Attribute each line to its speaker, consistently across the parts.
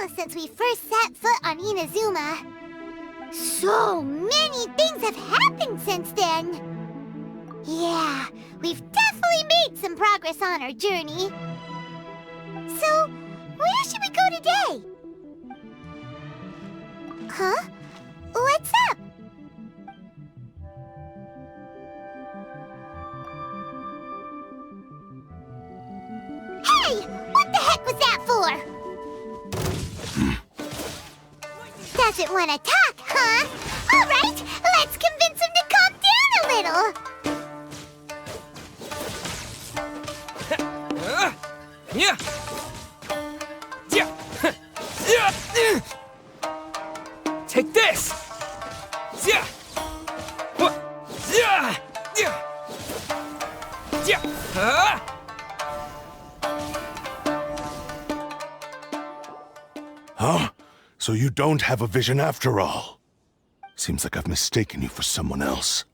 Speaker 1: since we first set foot on Inazuma. So many things have happened since then. Yeah, we've definitely made some progress on our journey. So, where should we go today? Huh? What's up? Hey! What the heck was that for? Doesn't want to talk, huh? All right, let's convince him to calm down a little.
Speaker 2: Yeah. Take this.
Speaker 3: Huh? So you don't have a vision after all? Seems like I've mistaken you for someone else.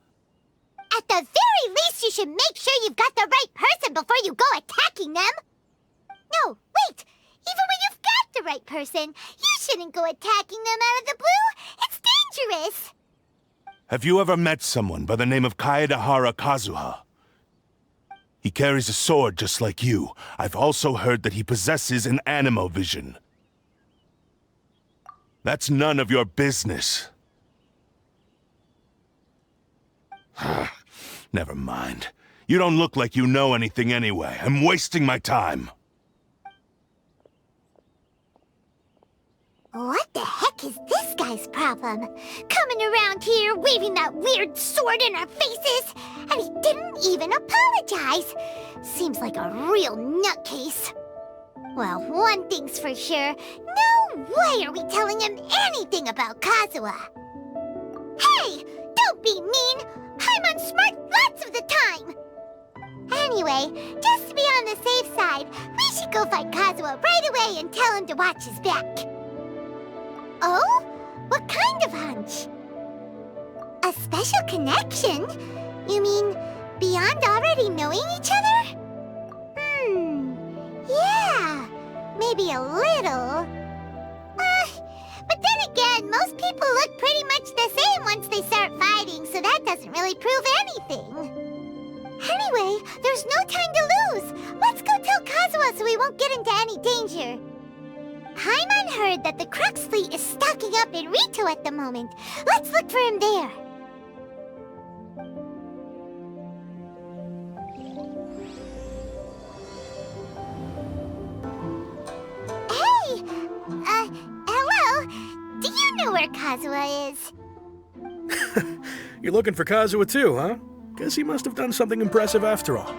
Speaker 1: At the very least, you should make sure you've got the right person before you go attacking them. No, wait. Even when you've got the right person, you shouldn't go attacking them out of the blue. It's dangerous.
Speaker 3: Have you ever met someone by the name of Kaedahara Kazuha? He carries a sword just like you. I've also heard that he possesses an animo vision. That's none of your business. Never mind. You don't look like you know anything anyway. I'm wasting my time.
Speaker 1: What the heck is this guy's problem? Coming around here, waving that weird sword in our faces, and he didn't even apologize. Seems like a real nutcase. Well, one thing's for sure. No way are we telling him anything about Kazuha. Hey! Don't be mean! I'm unsmart lots of the time! Anyway, just to be on the safe side, we should go find Kazuha right away and tell him to watch his back. Oh? What kind of hunch? A special connection? You mean beyond already knowing each other? Yeah, maybe a little. But then again, most people look pretty much the same once they start fighting, so that doesn't really prove anything. Anyway, there's no time to lose. Let's go tell Kazuha so we won't get into any danger. Paimon heard that the Crux fleet is stocking up in Rito at the moment. Let's look for him there. Hey! Hello? Do you know where Kazuha is?
Speaker 4: You're looking for Kazuha too, huh? Guess he must have done something impressive after all.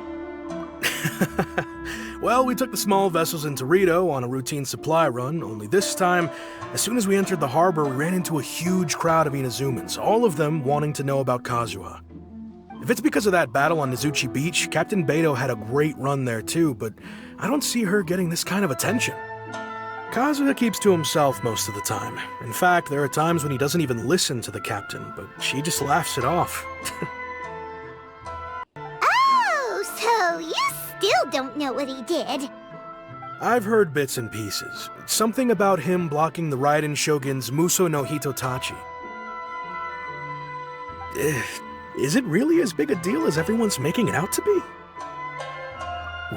Speaker 4: Well, we took the small vessels into Rito on a routine supply run, only this time, as soon as we entered the harbor, we ran into a huge crowd of Inazumans, all of them wanting to know about Kazuha. If it's because of that battle on Nizuchi Beach, Captain Beto had a great run there too, but I don't see her getting this kind of attention. Kazuha keeps to himself most of the time. In fact, there are times when he doesn't even listen to the captain, but she just laughs it off.
Speaker 1: Oh, so you still don't know what he did?
Speaker 4: I've heard bits and pieces. Something about him blocking the Raiden Shogun's Muso no Hitotachi. Is it really as big a deal as everyone's making it out to be?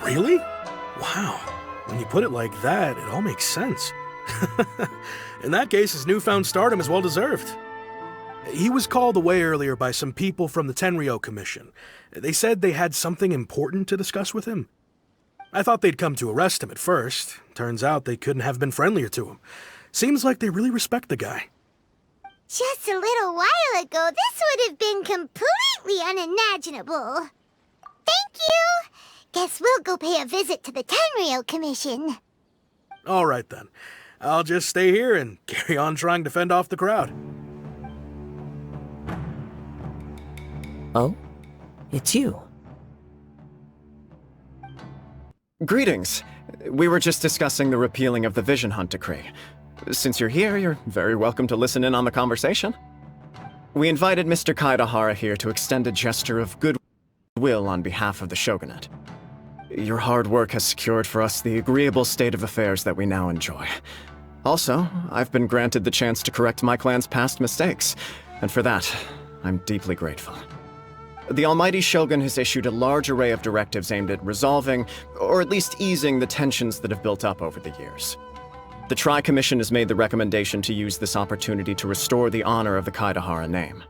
Speaker 4: Really? Wow. When you put it like that, it all makes sense. In that case, his newfound stardom is well-deserved. He was called away earlier by some people from the Tenryou Commission. They said they had something important to discuss with him. I thought they'd come to arrest him at first. Turns out they couldn't have been friendlier to him. Seems like they really respect the guy.
Speaker 1: Just a little while ago, this would have been completely unimaginable. Thank you! Guess we'll go pay a visit to the Tenryou Commission.
Speaker 4: All right then. I'll just stay here and carry on trying to fend off the crowd.
Speaker 5: Oh? It's you.
Speaker 6: Greetings. We were just discussing the repealing of the Vision Hunt decree. Since you're here, you're very welcome to listen in on the conversation. We invited Mr. Kaedahara here to extend a gesture of goodwill on behalf of the Shogunate. Your hard work has secured for us the agreeable state of affairs that we now enjoy. Also, I've been granted the chance to correct my clan's past mistakes, and for that, I'm deeply grateful. The Almighty Shogun has issued a large array of directives aimed at resolving, or at least easing, the tensions that have built up over the years. The Tri-Commission has made the recommendation to use this opportunity to restore the honor of the Kaedahara name.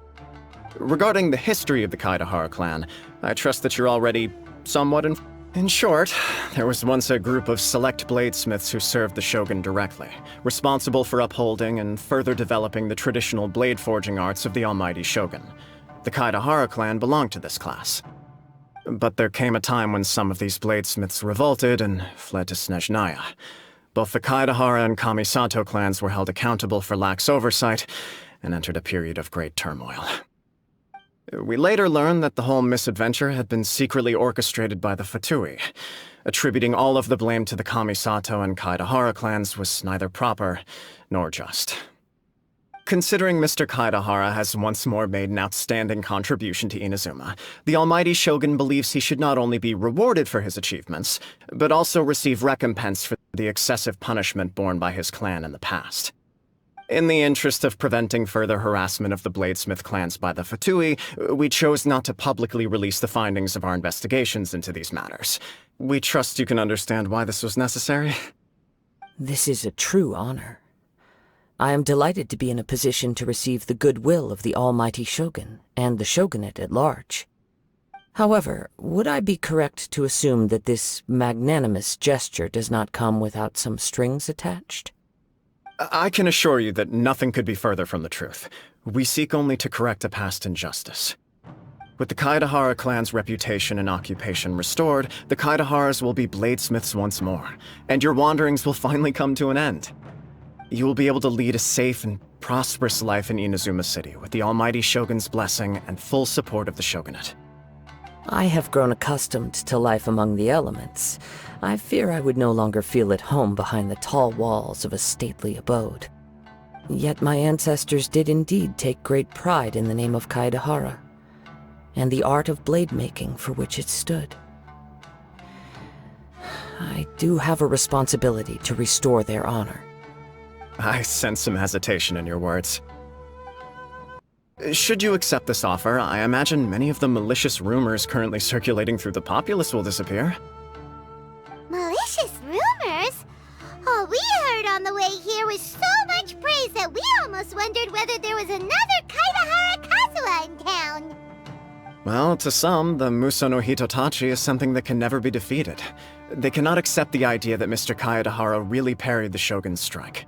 Speaker 6: Regarding the history of the Kaedahara clan, I trust that you're already somewhat In short, there was once a group of select bladesmiths who served the Shogun directly, responsible for upholding and further developing the traditional blade forging arts of the Almighty Shogun. The Kaedahara clan belonged to this class. But there came a time when some of these bladesmiths revolted and fled to Snezhnaya. Both the Kaedahara and Kamisato clans were held accountable for lax oversight and entered a period of great turmoil. We later learned that the whole misadventure had been secretly orchestrated by the Fatui. Attributing all of the blame to the Kamisato and Kaedahara clans was neither proper nor just. Considering Mr. Kaedahara has once more made an outstanding contribution to Inazuma, the Almighty Shogun believes he should not only be rewarded for his achievements, but also receive recompense for the excessive punishment borne by his clan in the past. In the interest of preventing further harassment of the Bladesmith clans by the Fatui, we chose not to publicly release the findings of our investigations into these matters. We trust you can understand why this was necessary.
Speaker 5: This is a true honor. I am delighted to be in a position to receive the goodwill of the Almighty Shogun and the Shogunate at large. However, would I be correct to assume that this magnanimous gesture does not come without some strings attached?
Speaker 6: I can assure you that nothing could be further from the truth. We seek only to correct a past injustice. With the Kaedahara clan's reputation and occupation restored, the Kaedaharas will be bladesmiths once more, and your wanderings will finally come to an end. You will be able to lead a safe and prosperous life in Inazuma City with the Almighty Shogun's blessing and full support of the Shogunate.
Speaker 5: I have grown accustomed to life among the elements. I fear I would no longer feel at home behind the tall walls of a stately abode. Yet my ancestors did indeed take great pride in the name of Kaedahara, and the art of blade making for which it stood. I do have a responsibility to restore their honor.
Speaker 6: I sense some hesitation in your words. Should you accept this offer, I imagine many of the malicious rumors currently circulating through the populace will disappear.
Speaker 1: Malicious rumors? All we heard on the way here was so much praise that we almost wondered whether there was another Kaedahara Kazuha in town.
Speaker 6: Well, to some, the Muso no Hitotachi is something that can never be defeated. They cannot accept the idea that Mr. Kaedahara really parried the Shogun's strike.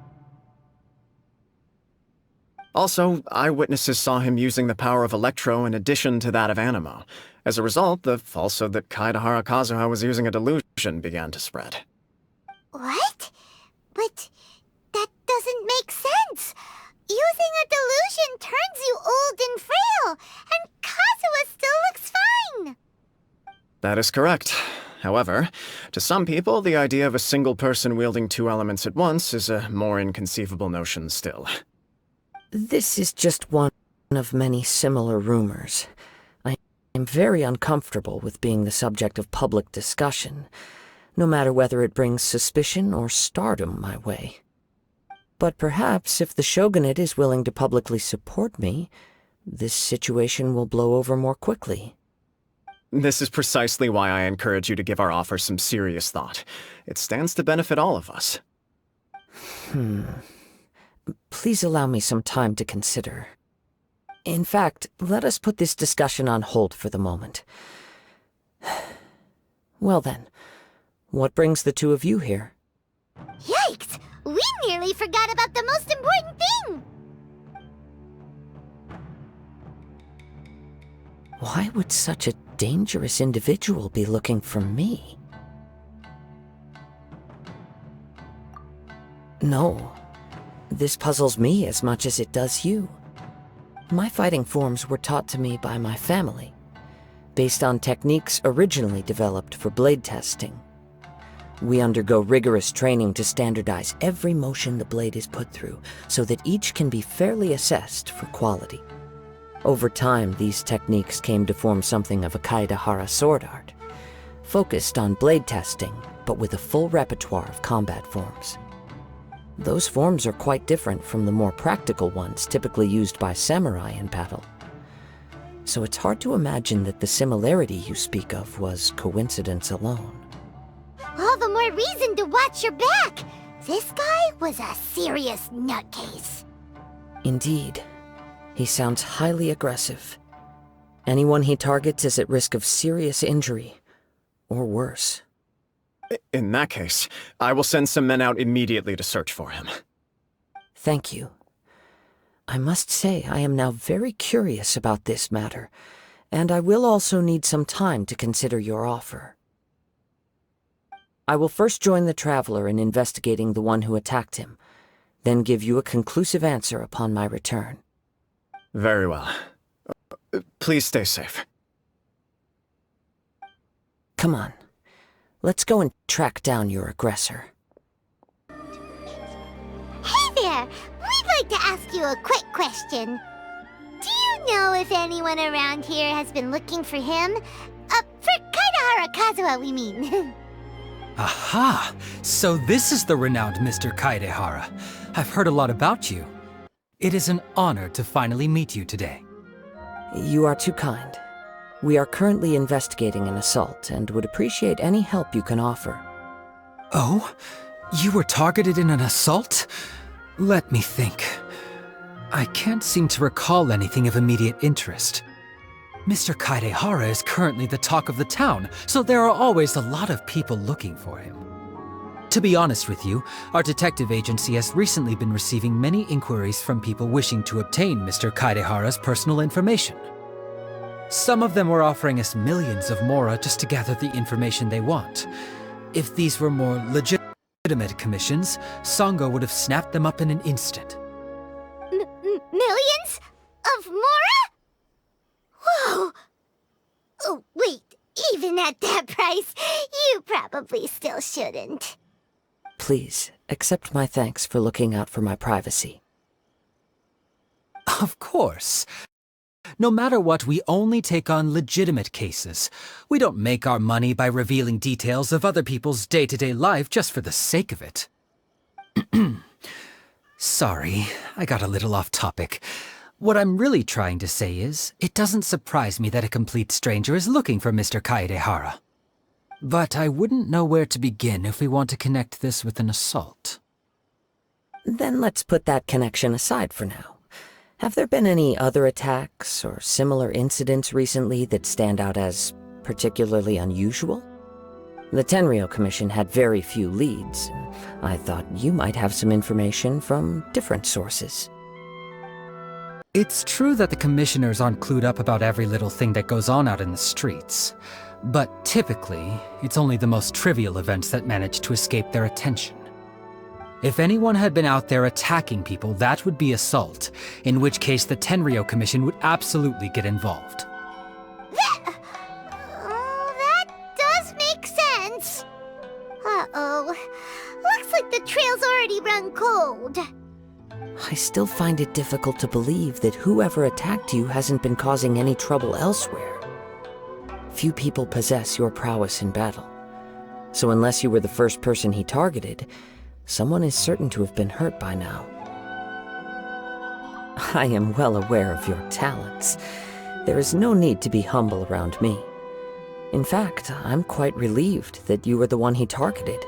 Speaker 6: Also, eyewitnesses saw him using the power of Electro in addition to that of Animo. As a result, the falsehood that Kaedahara Kazuha was using a delusion began to spread.
Speaker 1: What? But that doesn't make sense. Using a delusion turns you old and frail, and Kazuha still looks fine.
Speaker 6: That is correct. However, to some people, the idea of a single person wielding two elements at once is a more inconceivable notion still.
Speaker 5: This is just one of many similar rumors. I am very uncomfortable with being the subject of public discussion, no matter whether it brings suspicion or stardom my way. But perhaps if the Shogunate is willing to publicly support me, this situation will blow over more quickly.
Speaker 6: This is precisely why I encourage you to give our offer some serious thought. It stands to benefit all of us.
Speaker 5: Please allow me some time to consider. In fact, let us put this discussion on hold for the moment. Well then, what brings the two of you here?
Speaker 1: Yikes! We nearly forgot about the most important thing!
Speaker 5: Why would such a dangerous individual be looking for me? No. This puzzles me as much as it does you. My fighting forms were taught to me by my family, based on techniques originally developed for blade testing. We undergo rigorous training to standardize every motion the blade is put through, so that each can be fairly assessed for quality. Over time, these techniques came to form something of a Kaedahara sword art, focused on blade testing, but with a full repertoire of combat forms. Those forms are quite different from the more practical ones typically used by samurai in battle. So it's hard to imagine that the similarity you speak of was coincidence alone.
Speaker 1: All the more reason to watch your back. This guy was a serious nutcase.
Speaker 5: Indeed. He sounds highly aggressive. Anyone he targets is at risk of serious injury, or worse.
Speaker 6: In that case, I will send some men out immediately to search for him.
Speaker 5: Thank you. I must say I am now very curious about this matter, and I will also need some time to consider your offer. I will first join the Traveler in investigating the one who attacked him, then give you a conclusive answer upon my return.
Speaker 6: Very well. Please stay safe.
Speaker 5: Come on. Let's go and track down your aggressor.
Speaker 1: Hey there! We'd like to ask you a quick question. Do you know if anyone around here has been looking for him? For Kaidahara Kazuha, we mean.
Speaker 2: Aha! So this is the renowned Mr. Kaidehara. I've heard a lot about you. It is an honor to finally meet you today.
Speaker 5: You are too kind. We are currently investigating an assault and would appreciate any help you can offer.
Speaker 2: Oh? You were targeted in an assault? Let me think. I can't seem to recall anything of immediate interest. Mr. Kaidehara is currently the talk of the town, so there are always a lot of people looking for him. To be honest with you, our detective agency has recently been receiving many inquiries from people wishing to obtain Mr. Kaidehara's personal information. Some of them were offering us millions of mora just to gather the information they want. If these were more legitimate commissions, Sango would have snapped them up in an instant.
Speaker 1: Millions? Of mora? Whoa! Oh, wait, even at that price, you probably still shouldn't.
Speaker 5: Please, accept my thanks for looking out for my privacy.
Speaker 2: Of course. No matter what, we only take on legitimate cases. We don't make our money by revealing details of other people's day-to-day life just for the sake of it. Sorry, I got a little off topic. What I'm really trying to say is, it doesn't surprise me that a complete stranger is looking for Mr. Kaidehara. But I wouldn't know where to begin if we want to connect this with an assault.
Speaker 5: Then let's put that connection aside for now. Have there been any other attacks or similar incidents recently that stand out as particularly unusual? The Tenryou Commission had very few leads. I thought you might have some information from different sources.
Speaker 2: It's true that the commissioners aren't clued up about every little thing that goes on out in the streets. But typically, it's only the most trivial events that manage to escape their attention. If anyone had been out there attacking people, that would be assault, in which case the Tenryou Commission would absolutely get involved.
Speaker 1: That does make sense. Uh-oh. Looks like the trail's already run cold.
Speaker 5: I still find it difficult to believe that whoever attacked you hasn't been causing any trouble elsewhere. Few people possess your prowess in battle. So unless you were the first person he targeted, someone is certain to have been hurt by now. I am well aware of your talents. There is no need to be humble around me. In fact, I'm quite relieved that you were the one he targeted.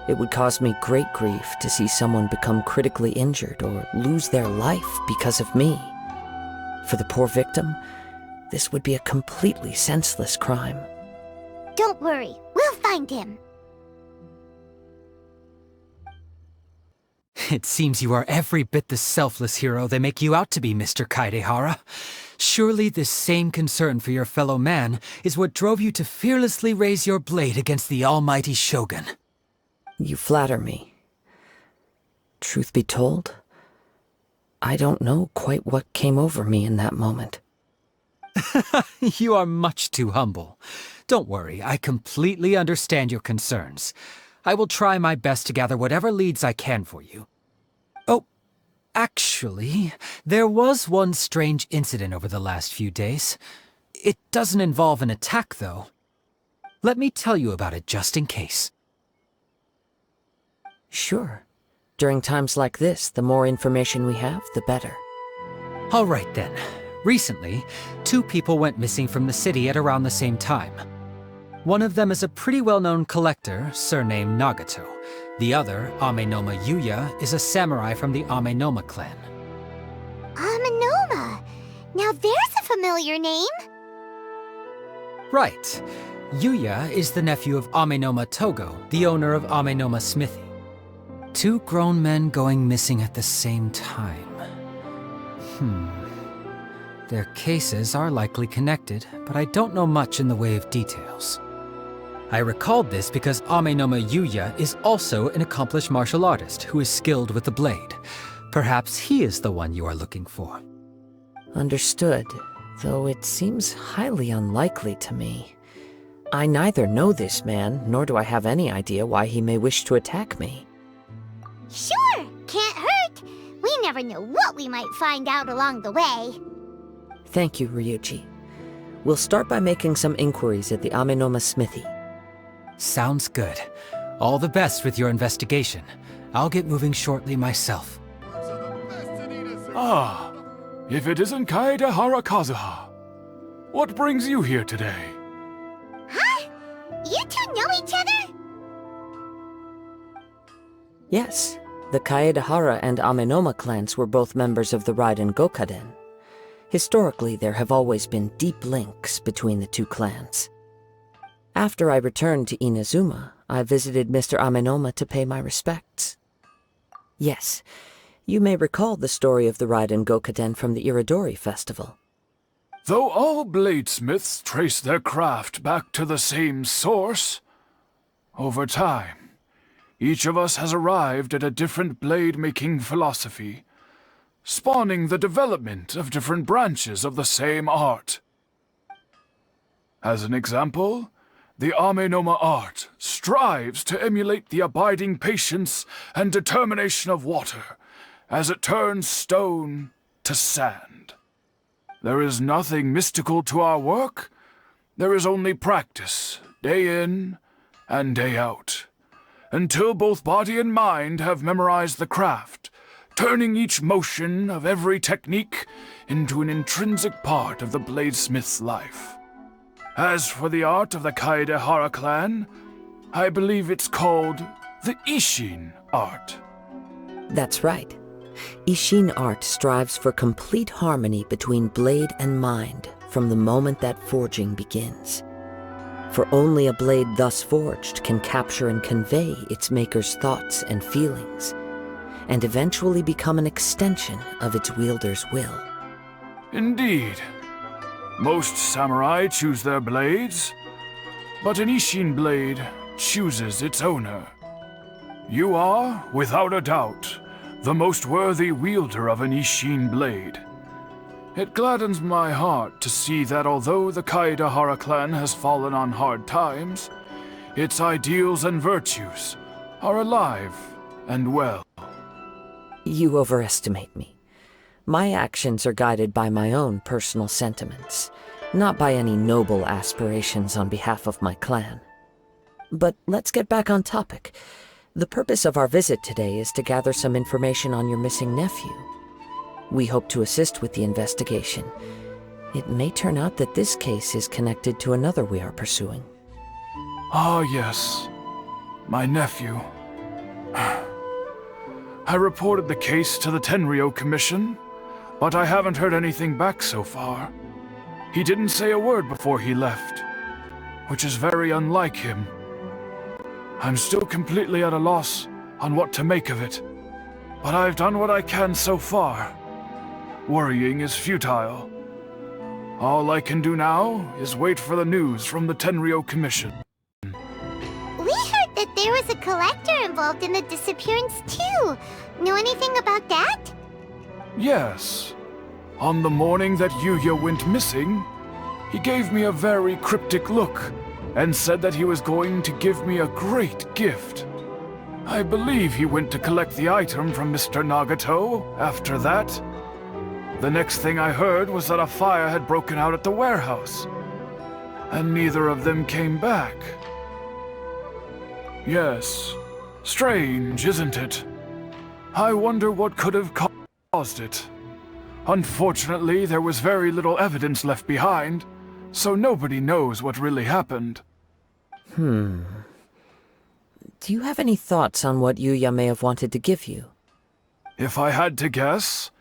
Speaker 5: It would cause me great grief to see someone become critically injured or lose their life because of me. For the poor victim, this would be a completely senseless crime.
Speaker 1: Don't worry, we'll find him.
Speaker 2: It seems you are every bit the selfless hero they make you out to be, Mr. Kaidehara. Surely this same concern for your fellow man is what drove you to fearlessly raise your blade against the almighty Shogun.
Speaker 5: You flatter me. Truth be told, I don't know quite what came over me in that moment.
Speaker 2: You are much too humble. Don't worry, I completely understand your concerns. I will try my best to gather whatever leads I can for you. Oh, actually, there was one strange incident over the last few days. It doesn't involve an attack, though. Let me tell you about it just in case.
Speaker 5: Sure. During times like this, the more information we have, the better.
Speaker 2: All right then. Recently, 2 people went missing from the city at around the same time. One of them is a pretty well-known collector, surnamed Nagato. The other, Amenoma Yuya, is a samurai from the Amenoma clan.
Speaker 1: Amenoma! Now there's a familiar name!
Speaker 2: Right. Yuya is the nephew of Amenoma Togo, the owner of Amenoma Smithy. 2 grown men going missing at the same time. Their cases are likely connected, but I don't know much in the way of details. I recalled this because Amenoma Yuya is also an accomplished martial artist who is skilled with the blade. Perhaps he is the one you are looking for.
Speaker 5: Understood, though it seems highly unlikely to me. I neither know this man, nor do I have any idea why he may wish to attack me.
Speaker 1: Sure, can't hurt. We never know what we might find out along the way.
Speaker 5: Thank you, Ryuji. We'll start by making some inquiries at the Amenoma Smithy.
Speaker 2: Sounds good. All the best with your investigation. I'll get moving shortly myself.
Speaker 7: Ah, if it isn't Kaedehara Kazuha. What brings you here today?
Speaker 1: Huh? You 2 know each other?
Speaker 5: Yes, the Kaedehara and Amenoma clans were both members of the Raiden Gokaden. Historically, there have always been deep links between the 2 clans. After I returned to Inazuma, I visited Mr. Amenoma to pay my respects. Yes, you may recall the story of the Raiden Gokaden from the Iridori Festival.
Speaker 7: Though all bladesmiths trace their craft back to the same source, over time, each of us has arrived at a different blade-making philosophy, spawning the development of different branches of the same art. As an example, the Amenoma art strives to emulate the abiding patience and determination of water as it turns stone to sand. There is nothing mystical to our work. There is only practice, day in and day out, until both body and mind have memorized the craft, turning each motion of every technique into an intrinsic part of the bladesmith's life. As for the art of the Kaedehara clan, I believe it's called the Ishin art.
Speaker 5: That's right. Ishin art strives for complete harmony between blade and mind from the moment that forging begins. For only a blade thus forged can capture and convey its maker's thoughts and feelings, and eventually become an extension of its wielder's will.
Speaker 7: Indeed. Most samurai choose their blades, but an Ishin blade chooses its owner. You are, without a doubt, the most worthy wielder of an Ishin blade. It gladdens my heart to see that although the Kaedehara clan has fallen on hard times, its ideals and virtues are alive and well.
Speaker 5: You overestimate me. My actions are guided by my own personal sentiments, not by any noble aspirations on behalf of my clan. But let's get back on topic. The purpose of our visit today is to gather some information on your missing nephew. We hope to assist with the investigation. It may turn out that this case is connected to another we are pursuing.
Speaker 7: Ah, yes. My nephew. I reported the case to the Tenryou Commission, but I haven't heard anything back so far. He didn't say a word before he left, which is very unlike him. I'm still completely at a loss on what to make of it, but I've done what I can so far. Worrying is futile. All I can do now is wait for the news from the Tenryou Commission.
Speaker 1: We heard that there was a collector involved in the disappearance too. Know anything about that?
Speaker 7: Yes. On the morning that Yuya went missing, he gave me a very cryptic look and said that he was going to give me a great gift. I believe he went to collect the item from Mr. Nagato after that. The next thing I heard was that a fire had broken out at the warehouse, and neither of them came back. Yes, strange, isn't it? I wonder what could have caused it. Unfortunately, there was very little evidence left behind, so nobody knows what really happened.
Speaker 5: Do you have any thoughts on what Yuya may have wanted to give you?
Speaker 7: If I had to guess,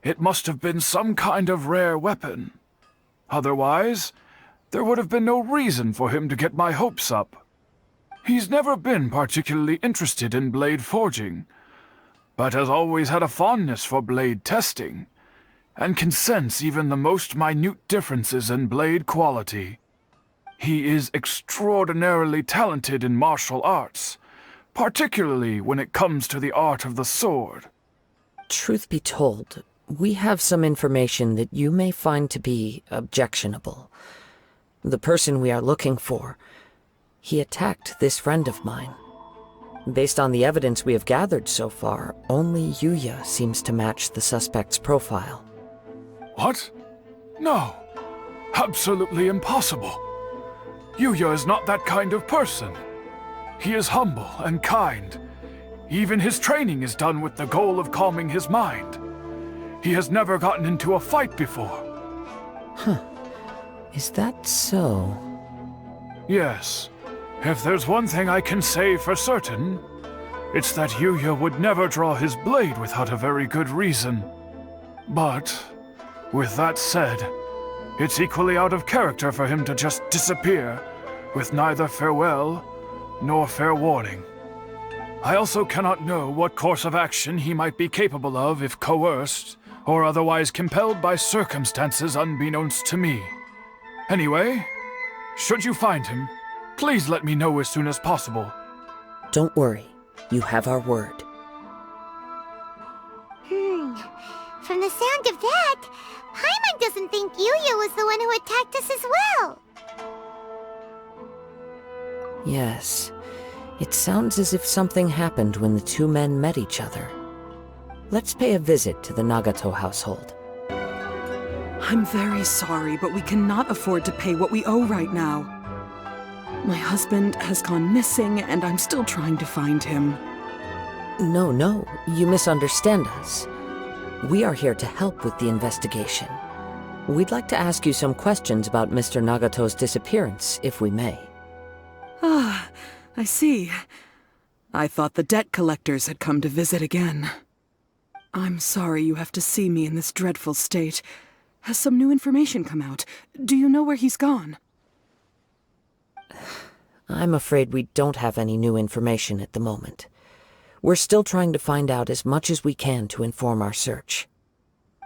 Speaker 7: it must have been some kind of rare weapon. Otherwise, there would have been no reason for him to get my hopes up. He's never been particularly interested in blade forging, but has always had a fondness for blade testing, and can sense even the most minute differences in blade quality. He is extraordinarily talented in martial arts, particularly when it comes to the art of the sword.
Speaker 5: Truth be told, we have some information that you may find to be objectionable. The person we are looking for, he attacked this friend of mine. Based on the evidence we have gathered so far, only Yuya seems to match the suspect's profile.
Speaker 7: What? No. Absolutely impossible. Yuya is not that kind of person. He is humble and kind. Even his training is done with the goal of calming his mind. He has never gotten into a fight before.
Speaker 5: Is that so?
Speaker 7: Yes. If there's one thing I can say for certain, it's that Yuya would never draw his blade without a very good reason. But, with that said, it's equally out of character for him to just disappear, with neither farewell nor fair warning. I also cannot know what course of action he might be capable of if coerced, or otherwise compelled by circumstances unbeknownst to me. Anyway, should you find him, please let me know as soon as possible.
Speaker 5: Don't worry. You have our word.
Speaker 1: From the sound of that, Paimon doesn't think Yuya was the one who attacked us as well.
Speaker 5: Yes. It sounds as if something happened when the two men met each other. Let's pay a visit to the Nagato household.
Speaker 8: I'm very sorry, but we cannot afford to pay what we owe right now. My husband has gone missing, and I'm still trying to find him.
Speaker 5: No, you misunderstand us. We are here to help with the investigation. We'd like to ask you some questions about Mr. Nagato's disappearance, if we may.
Speaker 8: Ah, I see. I thought the debt collectors had come to visit again. I'm sorry you have to see me in this dreadful state. Has some new information come out? Do you know where he's gone?
Speaker 5: I'm afraid we don't have any new information at the moment. We're still trying to find out as much as we can to inform our search.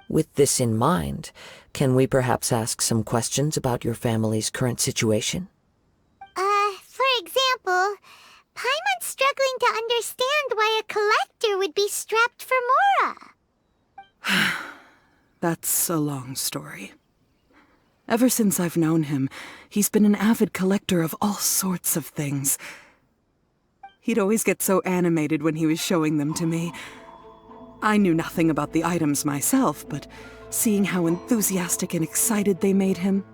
Speaker 5: With this in mind, can we perhaps ask some questions about your family's current situation?
Speaker 1: For example, Paimon's struggling to understand why a collector would be strapped for Mora.
Speaker 8: That's a long story. Ever since I've known him, he's been an avid collector of all sorts of things. He'd always get so animated when he was showing them to me. I knew nothing about the items myself, but seeing how enthusiastic and excited they made him,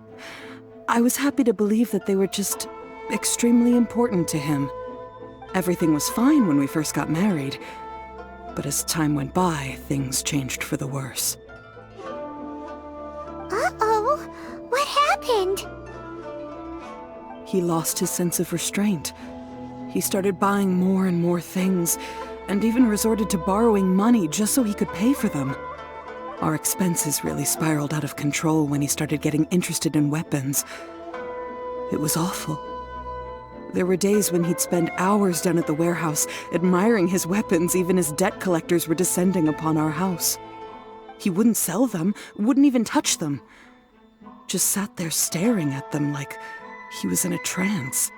Speaker 8: I was happy to believe that they were just extremely important to him. Everything was fine when we first got married, but as time went by, things changed for the worse.
Speaker 1: Uh-oh, what happened?
Speaker 8: He lost his sense of restraint. He started buying more and more things, and even resorted to borrowing money just so he could pay for them. Our expenses really spiraled out of control when he started getting interested in weapons. It was awful. There were days when he'd spend hours down at the warehouse admiring his weapons even as debt collectors were descending upon our house. He wouldn't sell them, wouldn't even touch them. Just sat there staring at them like he was in a trance.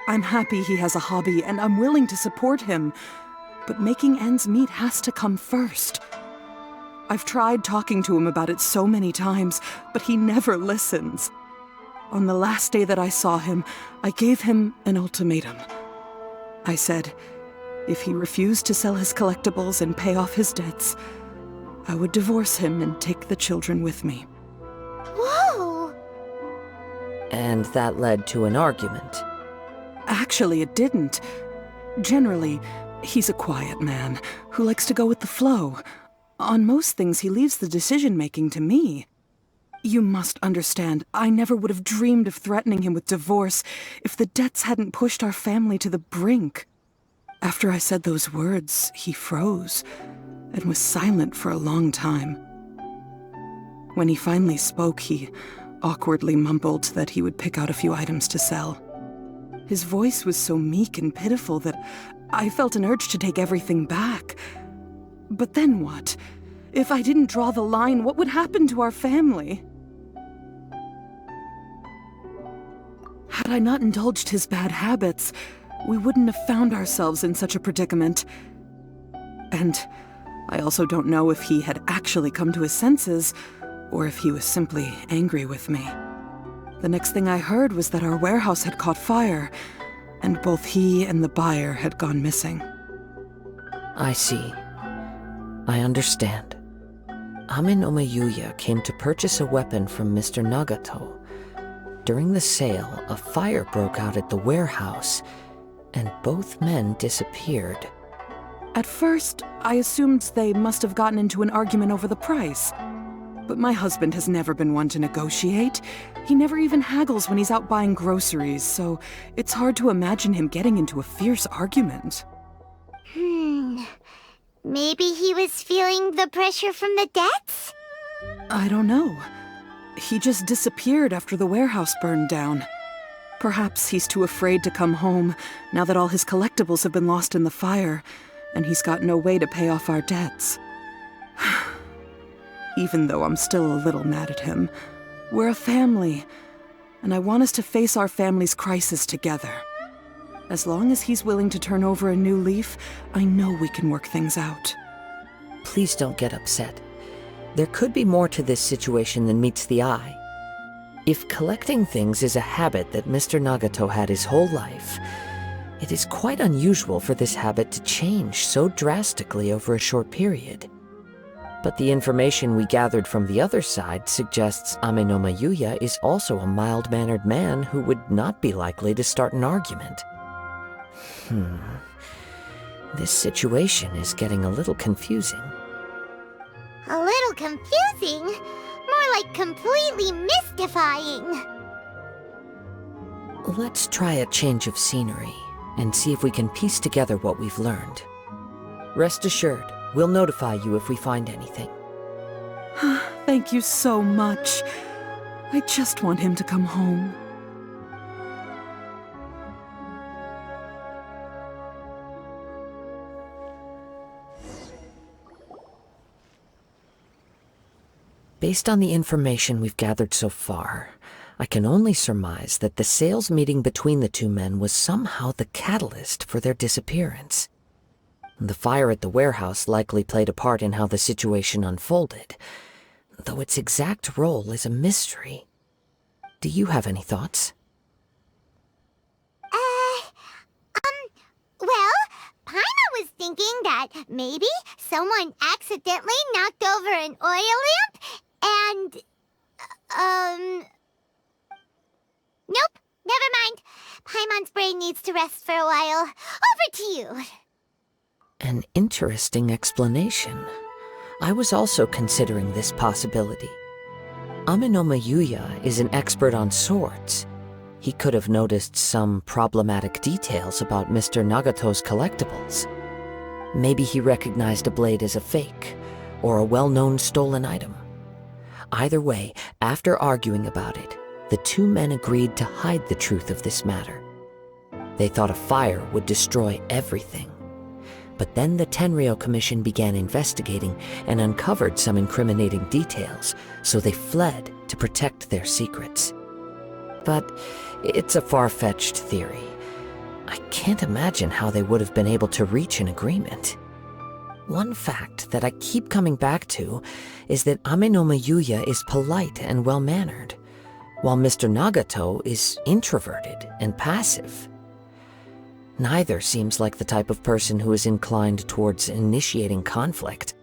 Speaker 8: I'm happy he has a hobby and I'm willing to support him, but making ends meet has to come first. I've tried talking to him about it so many times, but he never listens. On the last day that I saw him, I gave him an ultimatum. I said, if he refused to sell his collectibles and pay off his debts, I would divorce him and take the children with me.
Speaker 1: Whoa!
Speaker 5: And that led to an argument.
Speaker 8: Actually, it didn't. Generally, He's a quiet man who likes to go with the flow. On most things, he leaves the decision-making to me. You must understand, I never would have dreamed of threatening him with divorce if the debts hadn't pushed our family to the brink. After I said those words, he froze and was silent for a long time. When he finally spoke, he awkwardly mumbled that he would pick out a few items to sell. His voice was so meek and pitiful that I felt an urge to take everything back. But then what? If I didn't draw the line, what would happen to our family? Had I not indulged his bad habits, we wouldn't have found ourselves in such a predicament. And I also don't know if he had actually come to his senses, or if he was simply angry with me. The next thing I heard was that our warehouse had caught fire, and both he and the buyer had gone missing.
Speaker 5: I see. I understand. Ame Yuya came to purchase a weapon from Mr. Nagato. During the sale, a fire broke out at the warehouse, and both men disappeared.
Speaker 8: At first, I assumed they must have gotten into an argument over the price. But my husband has never been one to negotiate. He never even haggles when he's out buying groceries, so it's hard to imagine him getting into a fierce argument.
Speaker 1: Maybe he was feeling the pressure from the debts?
Speaker 8: I don't know. He just disappeared after the warehouse burned down. Perhaps he's too afraid to come home now that all his collectibles have been lost in the fire, and he's got no way to pay off our debts. Even though I'm still a little mad at him, we're a family, and I want us to face our family's crisis together. As long as he's willing to turn over a new leaf, I know we can work things out.
Speaker 5: Please don't get upset. There could be more to this situation than meets the eye. If collecting things is a habit that Mr. Nagato had his whole life, it is quite unusual for this habit to change so drastically over a short period. But the information we gathered from the other side suggests Ame Yuya is also a mild-mannered man who would not be likely to start an argument. This situation is getting a little confusing.
Speaker 1: A little confusing? More like completely mystifying.
Speaker 5: Let's try a change of scenery and see if we can piece together what we've learned. Rest assured, we'll notify you if we find anything.
Speaker 8: Thank you so much. I just want him to come home.
Speaker 5: Based on the information we've gathered so far, I can only surmise that the sales meeting between the two men was somehow the catalyst for their disappearance. The fire at the warehouse likely played a part in how the situation unfolded, though its exact role is a mystery. Do you have any thoughts?
Speaker 1: Well, Paima was thinking that maybe someone accidentally knocked over an oil lamp and, nope, never mind. Paimon's brain needs to rest for a while. Over to you.
Speaker 5: An interesting explanation. I was also considering this possibility. Ame Yuya is an expert on swords. He could have noticed some problematic details about Mr. Nagato's collectibles. Maybe he recognized a blade as a fake, or a well-known stolen item. Either way, after arguing about it, the two men agreed to hide the truth of this matter. They thought a fire would destroy everything. But then the Tenryou Commission began investigating and uncovered some incriminating details, so they fled to protect their secrets. But it's a far-fetched theory. I can't imagine how they would have been able to reach an agreement. One fact that I keep coming back to is that Ame Yuya is polite and well-mannered, while Mr. Nagato is introverted and passive. Neither seems like the type of person who is inclined towards initiating conflict.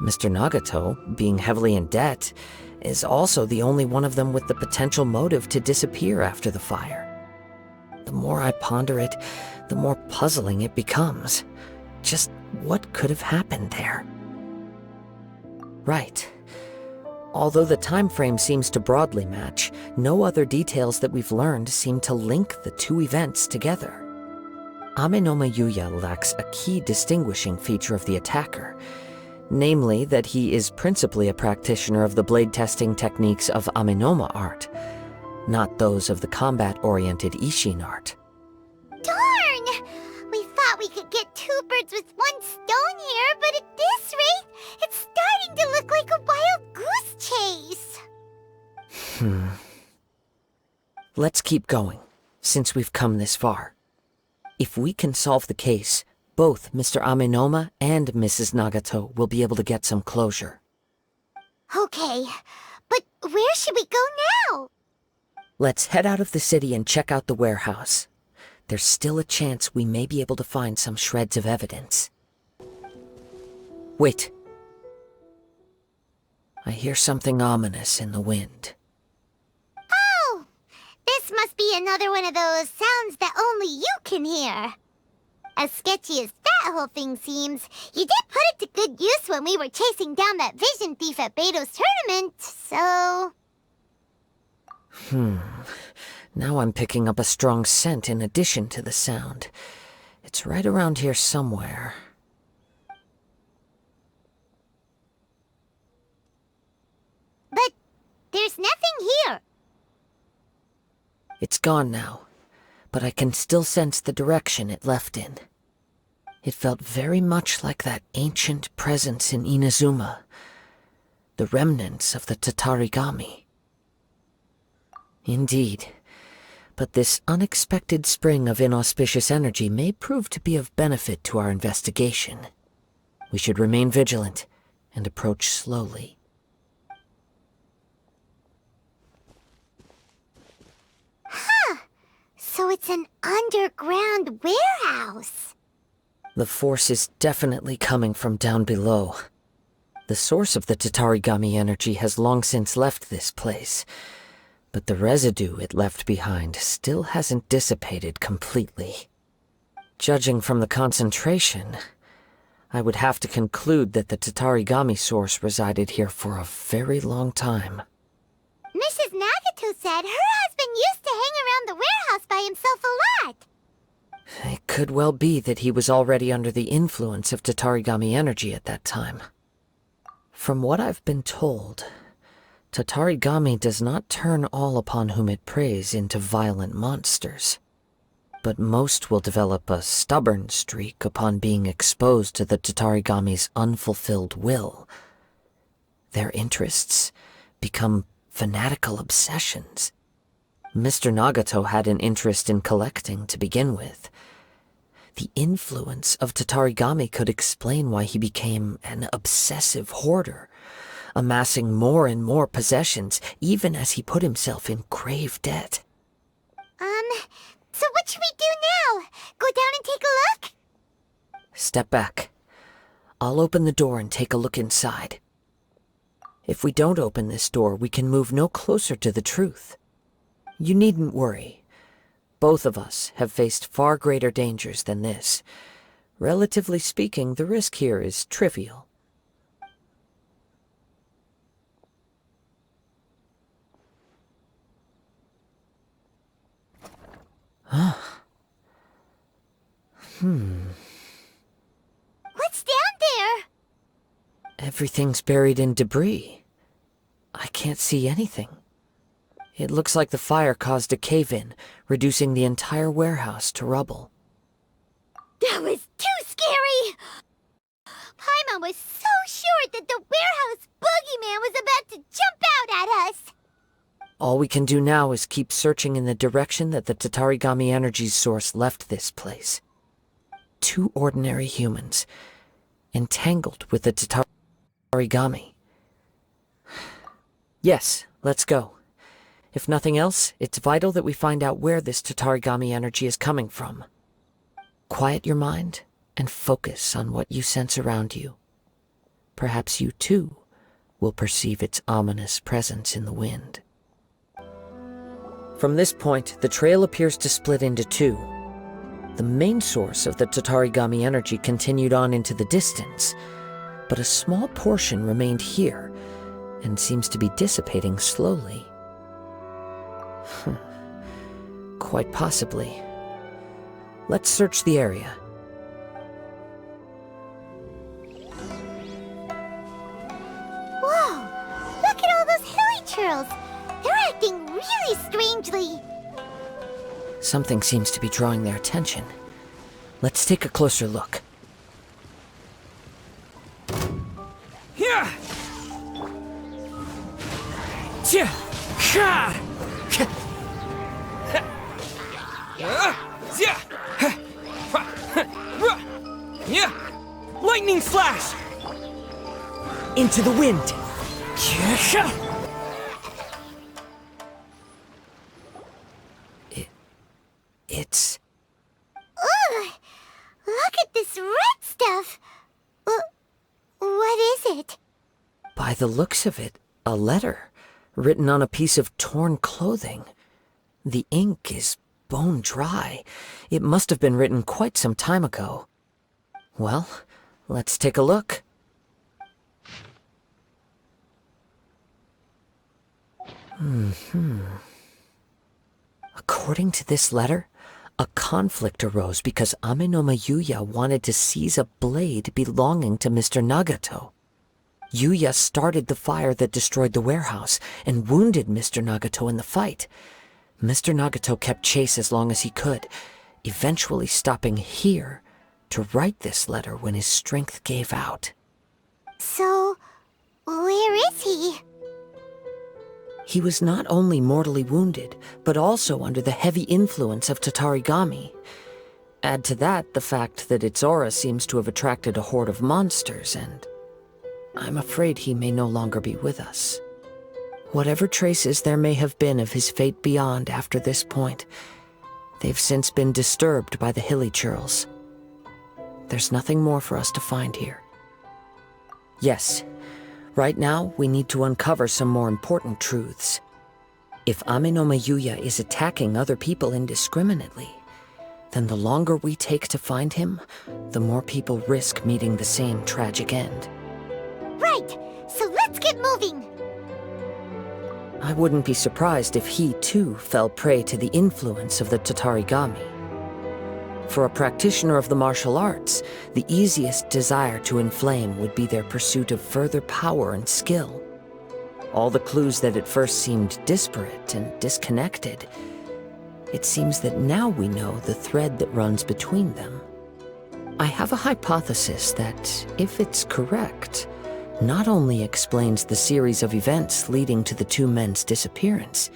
Speaker 5: Mr. Nagato, being heavily in debt, is also the only one of them with the potential motive to disappear after the fire. the more I ponder it, the more puzzling it becomes. Just what could have happened there? Right. Although the time frame seems to broadly match, no other details that we've learned seem to link the two events together. Amenoma Yuya lacks a key distinguishing feature of the attacker, namely that he is principally a practitioner of the blade testing techniques of Amenoma art, not those of the combat-oriented Ishin art.
Speaker 1: Darn! We thought we could get two birds with one stone here, but at this rate, it's starting to look like a wild goose chase.
Speaker 5: Let's keep going, since we've come this far. If we can solve the case, both Mr. Amenoma and Mrs. Nagato will be able to get some closure.
Speaker 1: Okay, but where should we go now?
Speaker 5: Let's head out of the city and check out the warehouse. There's still a chance we may be able to find some shreds of evidence. Wait. I hear something ominous in the wind.
Speaker 1: Oh! This must be another one of those sounds that only you can hear. As sketchy as that whole thing seems, you did put it to good use when we were chasing down that vision thief at Beto's tournament, so...
Speaker 5: Now I'm picking up a strong scent in addition to the sound. It's right around here somewhere.
Speaker 1: But there's nothing here.
Speaker 5: It's gone now, but I can still sense the direction it left in. It felt very much like that ancient presence in Inazuma, the remnants of the Tatarigami. Indeed, but this unexpected spring of inauspicious energy may prove to be of benefit to our investigation. We should remain vigilant and approach slowly.
Speaker 1: So it's an underground warehouse.
Speaker 5: The force is definitely coming from down below. The source of the Tatarigami energy has long since left this place, but the residue it left behind still hasn't dissipated completely. Judging from the concentration, I would have to conclude that the Tatarigami source resided here for a very long time.
Speaker 1: Mrs. Nagato said her husband used to hang around the warehouse by himself a lot.
Speaker 5: It could well be that he was already under the influence of Tatarigami energy at that time. From what I've been told, Tatarigami does not turn all upon whom it preys into violent monsters, but most will develop a stubborn streak upon being exposed to the Tatarigami's unfulfilled will. Their interests become fanatical obsessions. Mr. Nagato had an interest in collecting to begin with. The influence of Tatarigami could explain why he became an obsessive hoarder, amassing more and more possessions even as he put himself in grave debt.
Speaker 1: So what should we do now? Go down and take a look?
Speaker 5: Step back. I'll open the door and take a look inside. If we don't open this door, we can move no closer to the truth. You needn't worry. Both of us have faced far greater dangers than this. Relatively speaking, the risk here is trivial.
Speaker 1: What's down there?
Speaker 5: Everything's buried in debris. I can't see anything. It looks like the fire caused a cave-in, reducing the entire warehouse to rubble.
Speaker 1: That was too scary! Paimon was so sure that the warehouse boogeyman was about to jump out at us!
Speaker 5: All we can do now is keep searching in the direction that the Tatarigami energy's source left this place. Two ordinary humans, entangled with the Tatarigami. Yes, let's go. If nothing else, it's vital that we find out where this Tatarigami energy is coming from. Quiet your mind and focus on what you sense around you. Perhaps you too will perceive its ominous presence in the wind. From this point, the trail appears to split into two. The main source of the Tatarigami energy continued on into the distance, but a small portion remained here and seems to be dissipating slowly. Quite possibly. Let's search the area.
Speaker 1: Whoa! Look at all those hilly churls! They're acting really strangely.
Speaker 5: Something seems to be drawing their attention. Let's take a closer look.
Speaker 9: Lightning slash!
Speaker 5: Into the wind! It's...
Speaker 1: Ugh! Look at this red stuff! What is it?
Speaker 5: By the looks of it, a letter, written on a piece of torn clothing. The ink is bone dry. It must have been written quite some time ago. Well, let's take a look. According to this letter, a conflict arose because Ame no Yuya wanted to seize a blade belonging to Mr. Nagato. Yuya started the fire that destroyed the warehouse and wounded Mr. Nagato in the fight. Mr. Nagato kept chase as long as he could, eventually stopping here to write this letter when his strength gave out.
Speaker 1: So, where is he?
Speaker 5: He was not only mortally wounded, but also under the heavy influence of Tatarigami. Add to that the fact that its aura seems to have attracted a horde of monsters, and I'm afraid he may no longer be with us. Whatever traces there may have been of his fate beyond after this point, they've since been disturbed by the hilly churls. There's nothing more for us to find here. Yes, right now we need to uncover some more important truths. If Ame no Yuya is attacking other people indiscriminately, then the longer we take to find him, the more people risk meeting the same tragic end.
Speaker 1: Right! So let's get moving!
Speaker 5: I wouldn't be surprised if he, too, fell prey to the influence of the Tatarigami. For a practitioner of the martial arts, the easiest desire to inflame would be their pursuit of further power and skill. All the clues that at first seemed disparate and disconnected, it seems that now we know the thread that runs between them. I have a hypothesis that, if it's correct, not only explains the series of events leading to the two men's disappearance,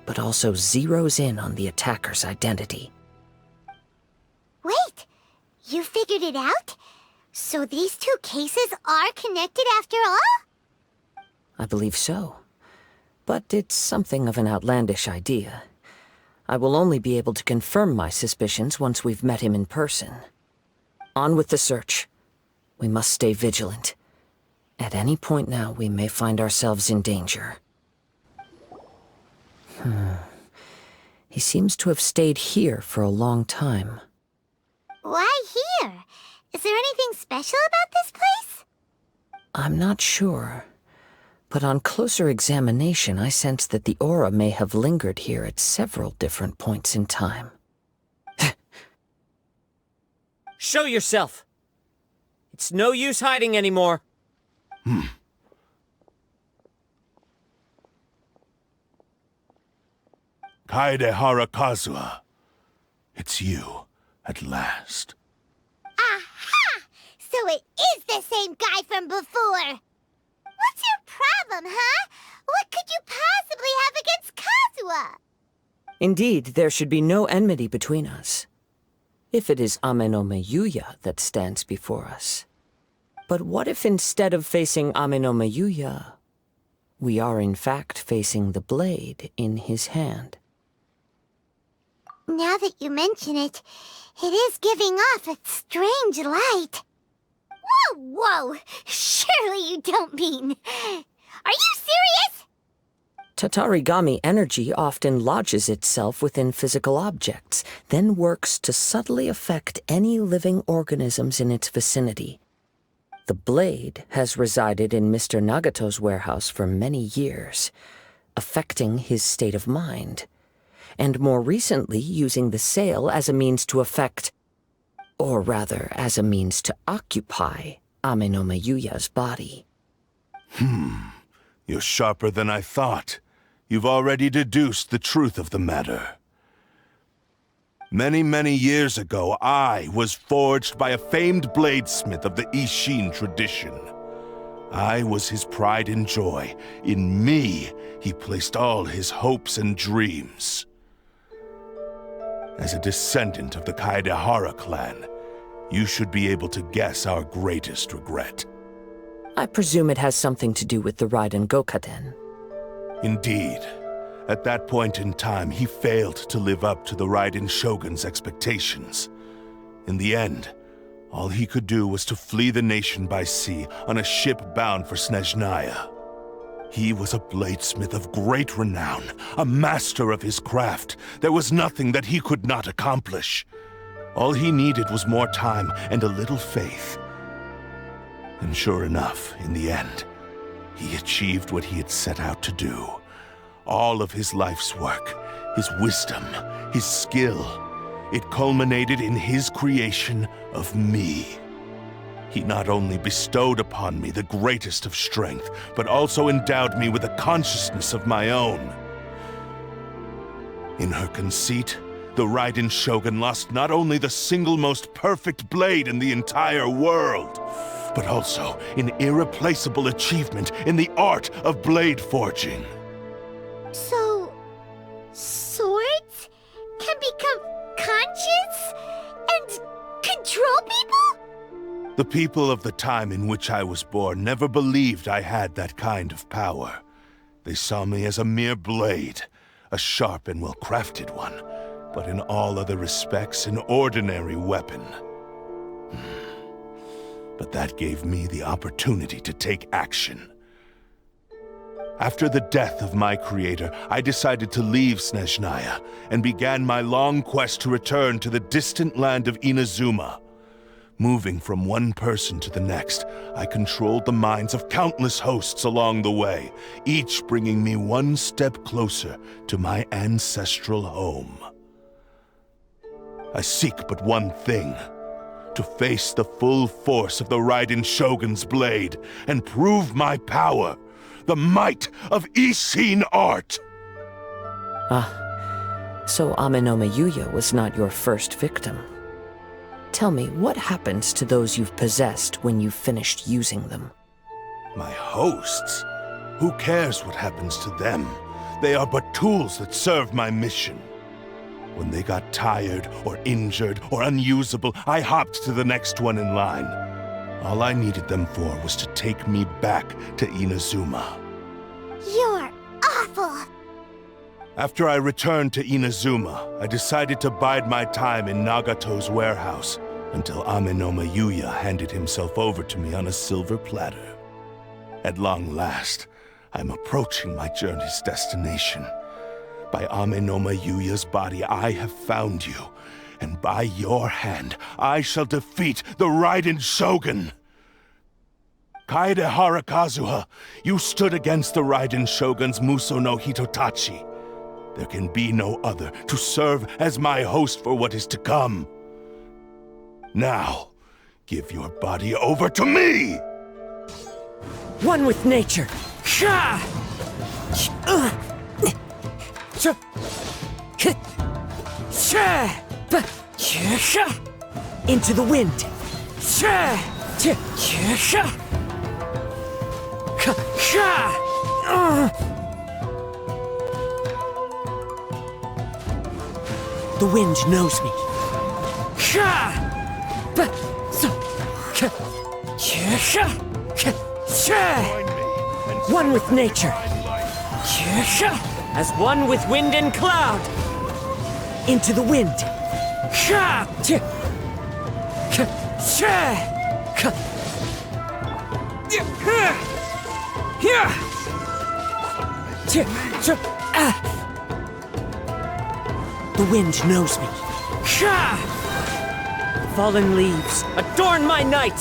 Speaker 5: but also zeroes in on the attacker's identity.
Speaker 1: Wait! You figured it out? So these two cases are connected after all?
Speaker 5: I believe so. But it's something of an outlandish idea. I will only be able to confirm my suspicions once we've met him in person. On with the search. We must stay vigilant. At any point now, we may find ourselves in danger. He seems to have stayed here for a long time.
Speaker 1: Why here? Is there anything special about this place?
Speaker 5: I'm not sure. But on closer examination, I sense that the aura may have lingered here at several different points in time.
Speaker 9: Show yourself! It's no use hiding anymore.
Speaker 3: Kaedehara Kazuha. It's you, at last.
Speaker 1: Aha! So it is the same guy from before! What's your problem, huh? What could you possibly have against Kazuha?
Speaker 5: Indeed, there should be no enmity between us. If it is Ame no Yuya that stands before us. But what if instead of facing Ame no Yuya, we are in fact facing the blade in his hand?
Speaker 1: Now that you mention it, it is giving off a strange light. Whoa! Surely you don't mean... Are you serious?
Speaker 5: Tatarigami energy often lodges itself within physical objects, then works to subtly affect any living organisms in its vicinity. The blade has resided in Mr. Nagato's warehouse for many years, affecting his state of mind, and more recently using the sale as a means to affect, or rather as a means to occupy, Ame no Mayuya's body.
Speaker 3: You're sharper than I thought. You've already deduced the truth of the matter. Many, many years ago, I was forged by a famed bladesmith of the Ishin tradition. I was his pride and joy. In me, he placed all his hopes and dreams. As a descendant of the Kaedehara clan, you should be able to guess our greatest regret.
Speaker 5: I presume it has something to do with the Raiden Gokaden.
Speaker 3: Indeed. At that point in time, he failed to live up to the Raiden Shogun's expectations. In the end, all he could do was to flee the nation by sea on a ship bound for Snezhnaya. He was a bladesmith of great renown, a master of his craft. There was nothing that he could not accomplish. All he needed was more time and a little faith. And sure enough, in the end, he achieved what he had set out to do. All of his life's work, his wisdom, his skill, it culminated in his creation of me. He not only bestowed upon me the greatest of strength, but also endowed me with a consciousness of my own. In her conceit, the Raiden Shogun lost not only the single most perfect blade in the entire world, but also an irreplaceable achievement in the art of blade forging.
Speaker 1: So, swords can become conscious and control people?
Speaker 3: The people of the time in which I was born never believed I had that kind of power. They saw me as a mere blade, a sharp and well-crafted one, but in all other respects an ordinary weapon. But that gave me the opportunity to take action. After the death of my creator, I decided to leave Snezhnaya and began my long quest to return to the distant land of Inazuma. Moving from one person to the next, I controlled the minds of countless hosts along the way, each bringing me one step closer to my ancestral home. I seek but one thing: to face the full force of the Raiden Shogun's blade and prove my power, the might of Ishin art!
Speaker 5: So Ame no Mayuya was not your first victim. Tell me, what happens to those you've possessed when you've finished using them?
Speaker 3: My hosts? Who cares what happens to them? They are but tools that serve my mission. When they got tired, or injured, or unusable, I hopped to the next one in line. All I needed them for was to take me back to Inazuma.
Speaker 1: You're awful!
Speaker 3: After I returned to Inazuma, I decided to bide my time in Nagato's warehouse until Ame no Mayuya handed himself over to me on a silver platter. At long last, I'm approaching my journey's destination. By Ame no Mayuya's body, I have found you, and by your hand, I shall defeat the Raiden Shogun! Kaedehara Kazuha, you stood against the Raiden Shogun's Muso no Hitotachi. There can be no other to serve as my host for what is to come. Now, give your body over to me!
Speaker 5: One with nature! Into the wind! The wind knows me. One with nature. As one with wind and cloud. Into the wind.
Speaker 9: The wind knows me. Fallen leaves, adorn my night!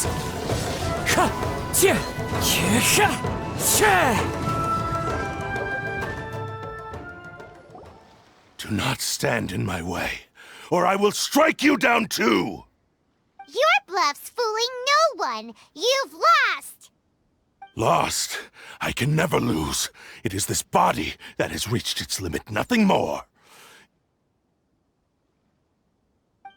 Speaker 3: Do not stand in my way, or I will strike you down too!
Speaker 1: Your bluff's fooling no one. You've lost.
Speaker 3: Lost? I can never lose. It is this body that has reached its limit, nothing more.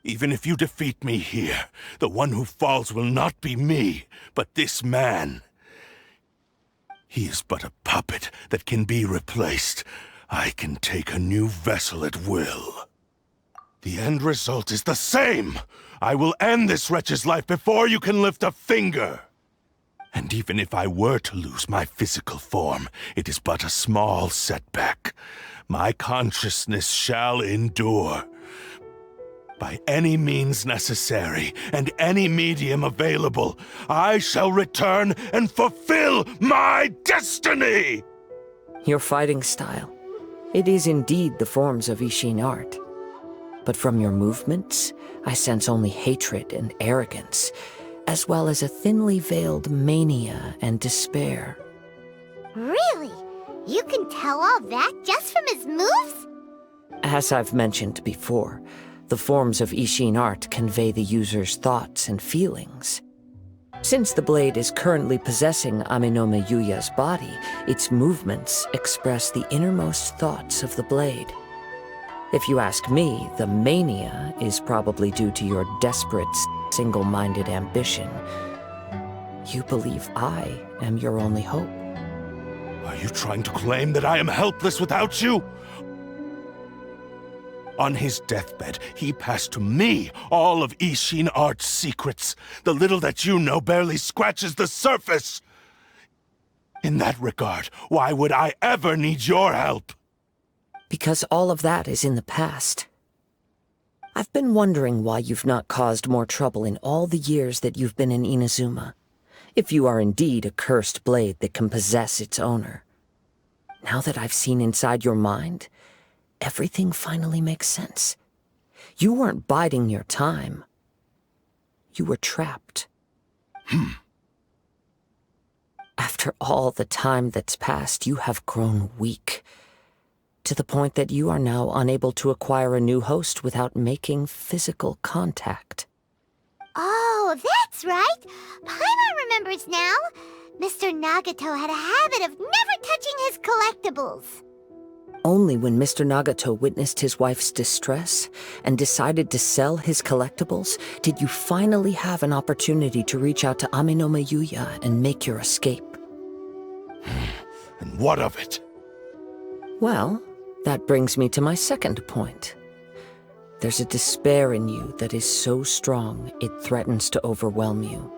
Speaker 3: Even if you defeat me here, the one who falls will not be me, but this man. He is but a puppet that can be replaced. I can take a new vessel at will. The end result is the same! I will end this wretch's life before you can lift a finger! And even if I were to lose my physical form, it is but a small setback. My consciousness shall endure. By any means necessary, and any medium available, I shall return and fulfill my destiny!
Speaker 5: Your fighting style. It is indeed the forms of Ishin art. But from your movements, I sense only hatred and arrogance, as well as a thinly veiled mania and despair.
Speaker 1: Really? You can tell all that just from his moves?
Speaker 5: As I've mentioned before, the forms of Ishin art convey the user's thoughts and feelings. Since the blade is currently possessing Aminome Yuya's body, its movements express the innermost thoughts of the blade. If you ask me, the mania is probably due to your desperate, single-minded ambition. You believe I am your only hope.
Speaker 3: Are you trying to claim that I am helpless without you? On his deathbed, he passed to me all of Ishin art's secrets. The little that you know barely scratches the surface. In that regard, why would I ever need your help?
Speaker 5: Because all of that is in the past. I've been wondering why you've not caused more trouble in all the years that you've been in Inazuma, if you are indeed a cursed blade that can possess its owner. Now that I've seen inside your mind, everything finally makes sense. You weren't biding your time. You were trapped. After all the time that's passed, you have grown weak, to the point that you are now unable to acquire a new host without making physical contact.
Speaker 1: Oh, that's right. Paimon remembers now. Mr. Nagato had a habit of never touching his collectibles.
Speaker 5: Only when Mr. Nagato witnessed his wife's distress and decided to sell his collectibles did you finally have an opportunity to reach out to Aminome Yuya and make your escape.
Speaker 3: And what of it?
Speaker 5: Well, that brings me to my second point. There's a despair in you that is so strong it threatens to overwhelm you.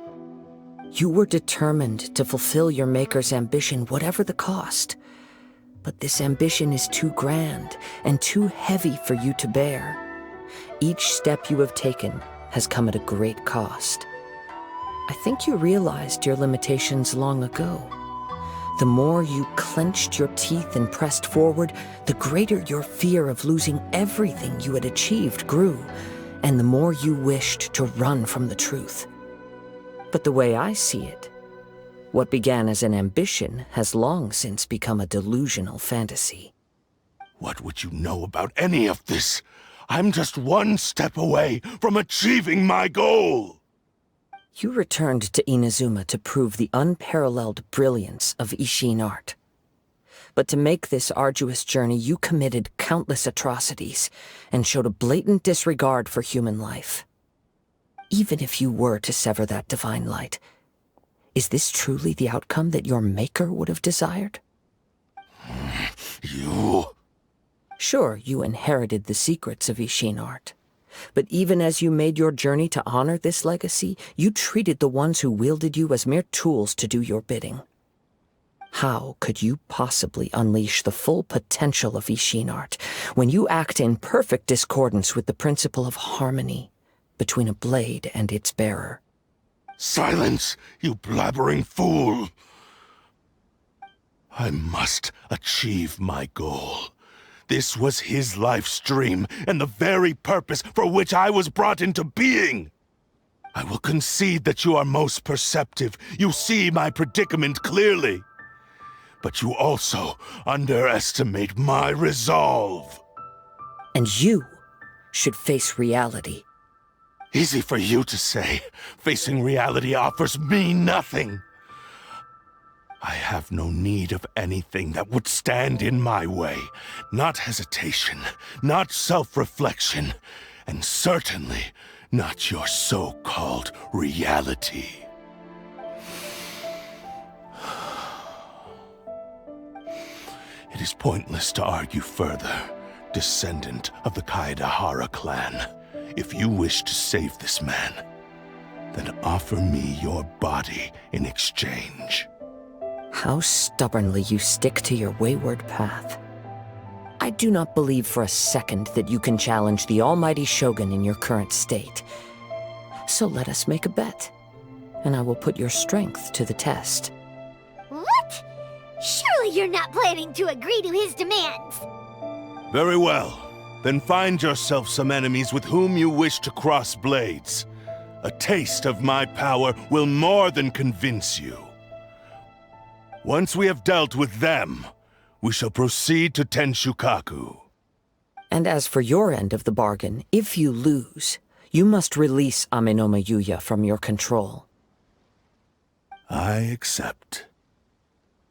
Speaker 5: You were determined to fulfill your maker's ambition, whatever the cost. But this ambition is too grand and too heavy for you to bear. Each step you have taken has come at a great cost. I think you realized your limitations long ago. The more you clenched your teeth and pressed forward, the greater your fear of losing everything you had achieved grew, and the more you wished to run from the truth. But the way I see it, what began as an ambition has long since become a delusional fantasy.
Speaker 3: What would you know about any of this? I'm just one step away from achieving my goal!
Speaker 5: You returned to Inazuma to prove the unparalleled brilliance of Ishin art. But to make this arduous journey, you committed countless atrocities and showed a blatant disregard for human life. Even if you were to sever that divine light, is this truly the outcome that your maker would have desired?
Speaker 3: You...
Speaker 5: Sure, you inherited the secrets of Ishin art. But even as you made your journey to honor this legacy, you treated the ones who wielded you as mere tools to do your bidding. How could you possibly unleash the full potential of Ishin art when you act in perfect discordance with the principle of harmony between a blade and its bearer?
Speaker 3: Silence, you blabbering fool! I must achieve my goal. This was his life's dream, and the very purpose for which I was brought into being. I will concede that you are most perceptive. You see my predicament clearly. But you also underestimate my resolve.
Speaker 5: And you should face reality.
Speaker 3: Easy for you to say. Facing reality offers me nothing. I have no need of anything that would stand in my way. Not hesitation, not self-reflection, and certainly not your so-called reality. It is pointless to argue further, descendant of the Kaedahara clan. If you wish to save this man, then offer me your body in exchange.
Speaker 5: How stubbornly you stick to your wayward path. I do not believe for a second that you can challenge the almighty Shogun in your current state. So let us make a bet, and I will put your strength to the test.
Speaker 1: What? Surely you're not planning to agree to his demands.
Speaker 3: Very well. Then find yourself some enemies with whom you wish to cross blades. A taste of my power will more than convince you. Once we have dealt with them, we shall proceed to Tenshukaku.
Speaker 5: And as for your end of the bargain, if you lose, you must release Amenoma Yuya from your control.
Speaker 3: I accept.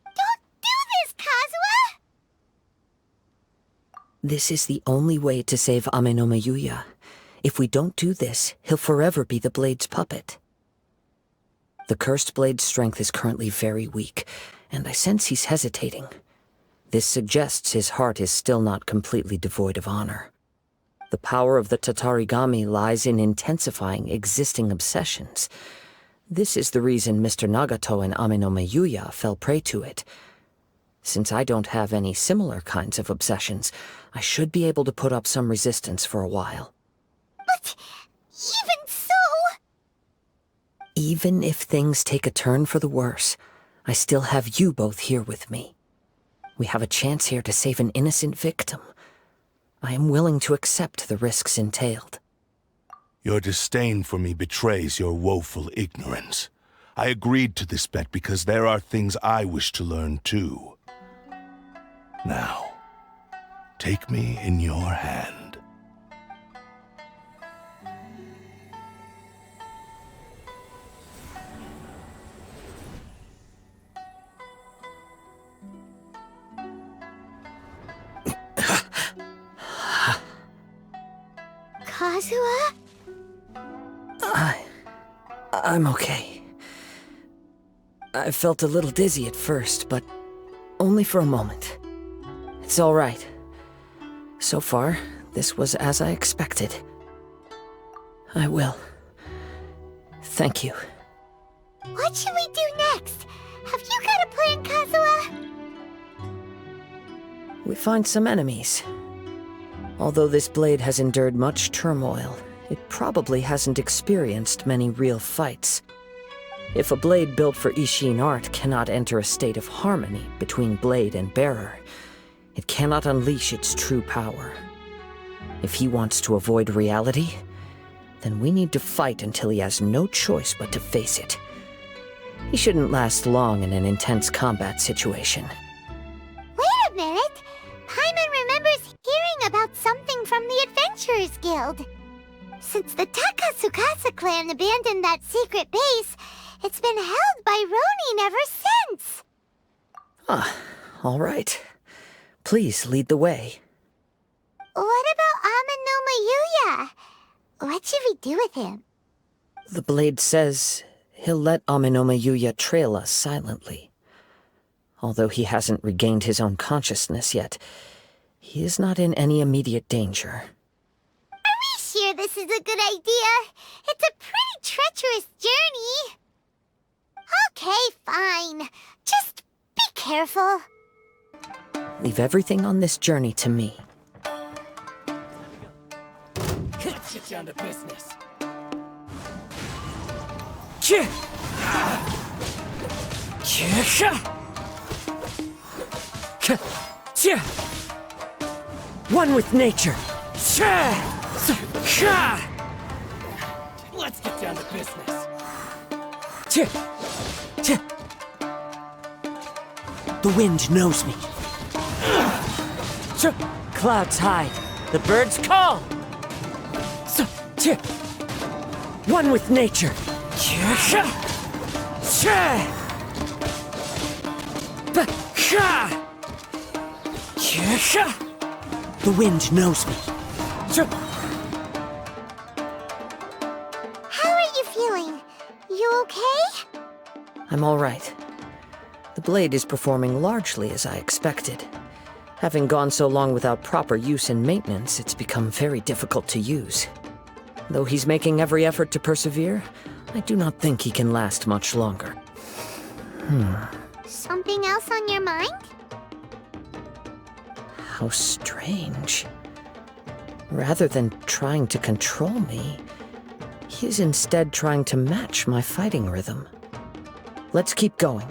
Speaker 1: Don't do this, Kazuha!
Speaker 5: This is the only way to save Amenoma Yuya. If we don't do this, he'll forever be the Blade's puppet. The Cursed Blade's strength is currently very weak, and I sense he's hesitating. This suggests his heart is still not completely devoid of honor. The power of the Tatarigami lies in intensifying existing obsessions. This is the reason Mr. Nagato and Amenoma Yuya fell prey to it. Since I don't have any similar kinds of obsessions, I should be able to put up some resistance for a while.
Speaker 1: But even so...
Speaker 5: Even if things take a turn for the worse, I still have you both here with me. We have a chance here to save an innocent victim. I am willing to accept the risks entailed.
Speaker 3: Your disdain for me betrays your woeful ignorance. I agreed to this bet because there are things I wish to learn too. Now, take me in your hand.
Speaker 1: Kazuha?
Speaker 5: I'm okay. I felt a little dizzy at first, but only for a moment. It's all right. So far, this was as I expected. I will. Thank you.
Speaker 1: What should we do next? Have you got a plan, Kazuha?
Speaker 5: We find some enemies. Although this blade has endured much turmoil, it probably hasn't experienced many real fights. If a blade built for Ishin art cannot enter a state of harmony between blade and bearer, it cannot unleash its true power. If he wants to avoid reality, then we need to fight until he has no choice but to face it. He shouldn't last long in an intense combat situation.
Speaker 1: Wait a minute! Paimon remembers hearing about something from the Adventurers Guild. Since the Takasukasa clan abandoned that secret base, it's been held by Ronin ever since.
Speaker 5: Ah, all right. Please lead the way.
Speaker 1: What about Amenoma Yuya? What should we do with him?
Speaker 5: The blade says he'll let Amenoma Yuya trail us silently. Although he hasn't regained his own consciousness yet, he is not in any immediate danger.
Speaker 1: Are we sure this is a good idea? It's a pretty treacherous journey. Okay, fine. Just be careful.
Speaker 5: Leave everything on this journey to me.
Speaker 9: Let's get down to business.
Speaker 5: One with nature.
Speaker 9: Let's get down to business.
Speaker 5: The wind knows me. Clouds hide. The birds call. One with nature. The wind knows me.
Speaker 1: How are you feeling? You okay?
Speaker 5: I'm all right. The blade is performing largely as I expected. Having gone so long without proper use and maintenance, it's become very difficult to use. Though he's making every effort to persevere, I do not think he can last much longer.
Speaker 1: Something else on your mind?
Speaker 5: How strange. Rather than trying to control me, he is instead trying to match my fighting rhythm. Let's keep going.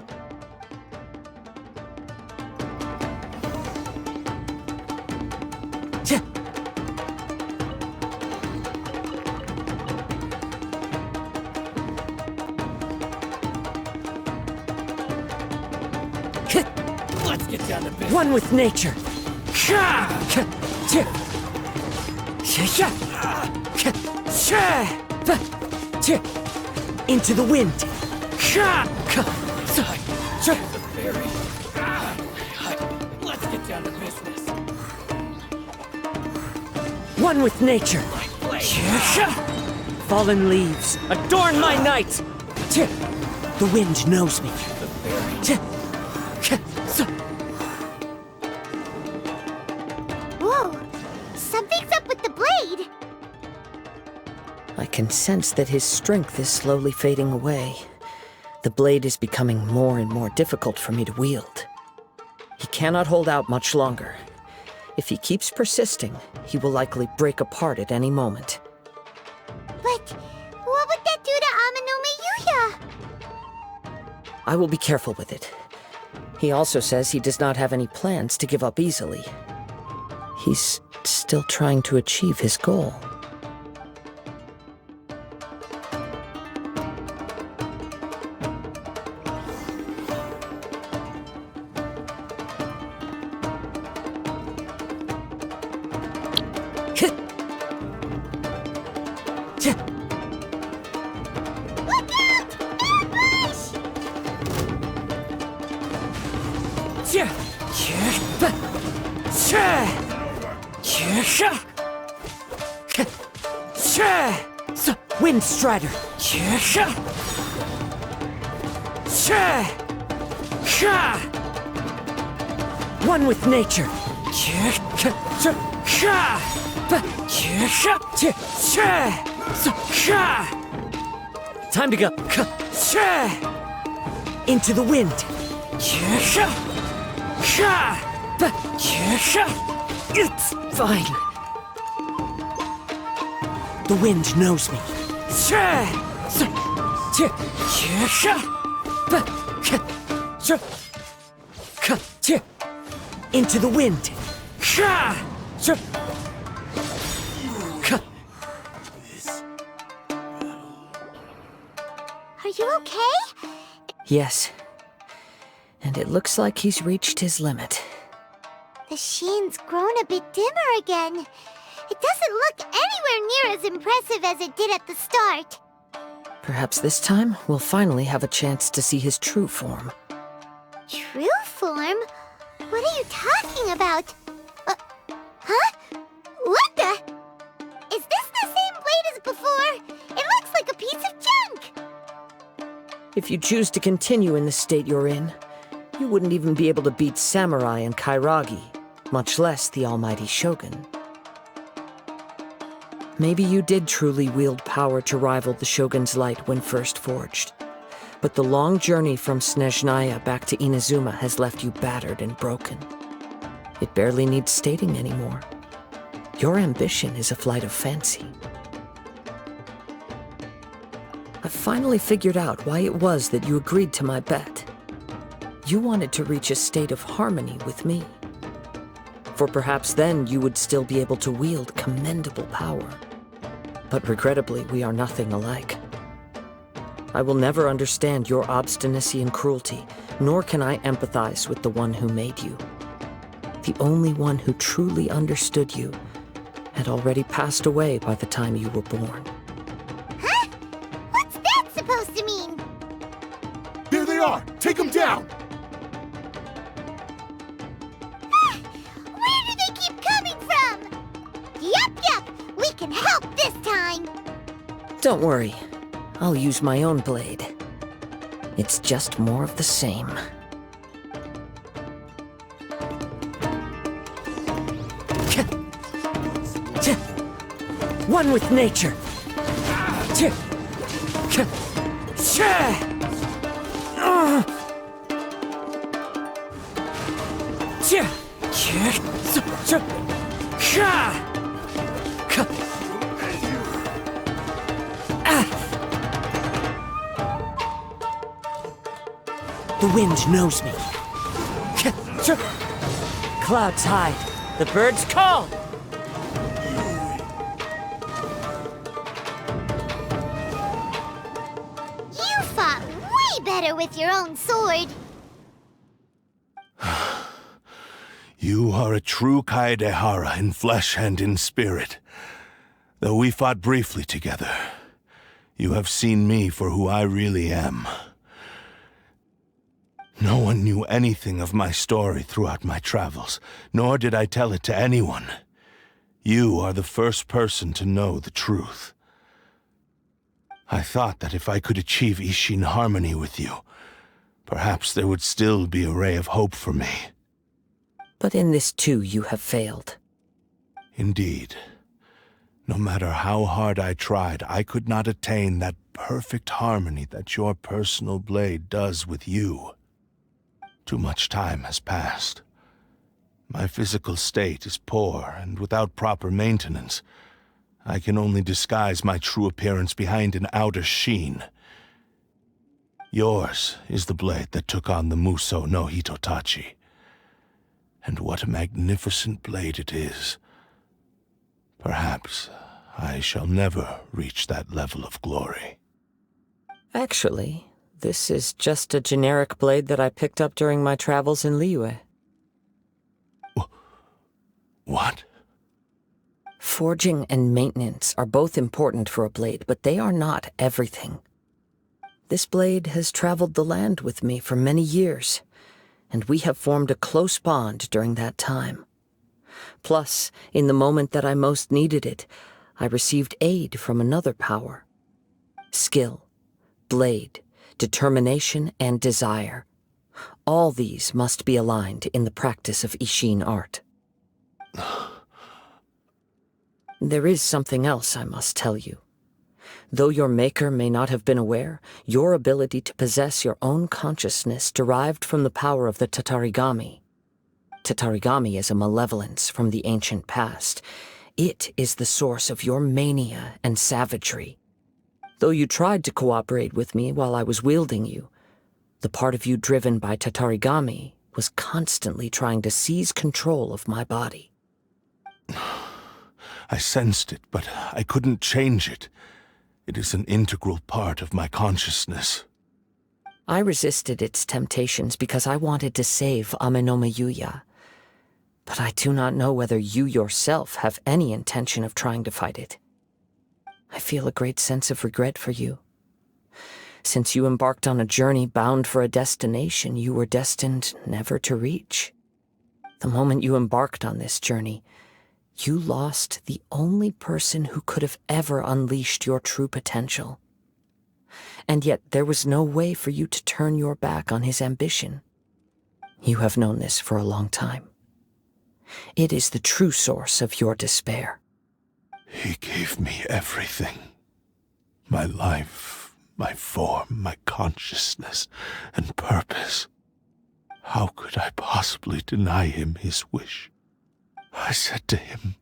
Speaker 9: Let's get down to business.
Speaker 5: One with nature. Into the wind.
Speaker 9: Let's get down to business.
Speaker 5: One with nature. Fallen leaves, adorn my night. The wind knows me.
Speaker 1: Whoa! Something's up with the blade!
Speaker 5: I can sense that his strength is slowly fading away. The blade is becoming more and more difficult for me to wield. He cannot hold out much longer. If he keeps persisting, he will likely break apart at any moment.
Speaker 1: But what would that do to Amano Miyuya?
Speaker 5: I will be careful with it. He also says he does not have any plans to give up easily. He's still trying to achieve his goal.
Speaker 1: Look out! Ambush!
Speaker 5: Wind Strider. One with nature. Time to go. Into the wind. It's fine. The wind knows me. Into the wind.
Speaker 1: Are you okay?
Speaker 5: Yes. And it looks like he's reached his limit.
Speaker 1: The sheen's grown a bit dimmer again. It doesn't look anywhere near as impressive as it did at the start.
Speaker 5: Perhaps this time we'll finally have a chance to see his true form.
Speaker 1: True form? What are you talking about? Huh? What the? Is this the same blade as before? It looks like a piece of junk!
Speaker 5: If you choose to continue in the state you're in, you wouldn't even be able to beat Samurai and Kairagi, much less the almighty Shogun. Maybe you did truly wield power to rival the Shogun's light when first forged. But the long journey from Snezhnaya back to Inazuma has left you battered and broken. It barely needs stating anymore. Your ambition is a flight of fancy. I've finally figured out why it was that you agreed to my bet. You wanted to reach a state of harmony with me. For perhaps then you would still be able to wield commendable power. But regrettably, we are nothing alike. I will never understand your obstinacy and cruelty, nor can I empathize with the one who made you. The only one who truly understood you had already passed away by the time you were born.
Speaker 1: Huh? What's that supposed to mean?
Speaker 3: There they are! Take them down!
Speaker 1: Where do they keep coming from? Yup, we can help this time.
Speaker 5: Don't worry, I'll use my own blade. It's just more of the same. One with nature. The wind knows me. Clouds hide. The birds call.
Speaker 1: You fought way better with your own sword.
Speaker 3: You are a true Kaedehara in flesh and in spirit. Though we fought briefly together, you have seen me for who I really am. No one knew anything of my story throughout my travels, nor did I tell it to anyone. You are the first person to know the truth. I thought that if I could achieve Ishin harmony with you, perhaps there would still be a ray of hope for me.
Speaker 5: But in this too you have failed.
Speaker 3: Indeed. No matter how hard I tried, I could not attain that perfect harmony that your personal blade does with you. Too much time has passed. My physical state is poor, and without proper maintenance, I can only disguise my true appearance behind an outer sheen. Yours is the blade that took on the Muso no Hitotachi. And what a magnificent blade it is. Perhaps I shall never reach that level of glory.
Speaker 5: Actually, this is just a generic blade that I picked up during my travels in Liyue.
Speaker 3: What?
Speaker 5: Forging and maintenance are both important for a blade, but they are not everything. This blade has traveled the land with me for many years, and we have formed a close bond during that time. Plus, in the moment that I most needed it, I received aid from another power. Skill, blade, determination, and desire. All these must be aligned in the practice of Ishin art. There is something else I must tell you. Though your maker may not have been aware, your ability to possess your own consciousness derived from the power of the Tatarigami. Tatarigami is a malevolence from the ancient past. It is the source of your mania and savagery. Though you tried to cooperate with me while I was wielding you, the part of you driven by Tatarigami was constantly trying to seize control of my body.
Speaker 3: I sensed it, but I couldn't change it. It is an integral part of my consciousness.
Speaker 5: I resisted its temptations because I wanted to save Amenoma Yuya. But I do not know whether you yourself have any intention of trying to fight it. I feel a great sense of regret for you. Since you embarked on a journey bound for a destination you were destined never to reach. The moment you embarked on this journey, you lost the only person who could have ever unleashed your true potential. And yet there was no way for you to turn your back on his ambition. You have known this for a long time. It is the true source of your despair.
Speaker 3: He gave me everything. My life, my form, my consciousness, and purpose. How could I possibly deny him his wish? I said to him,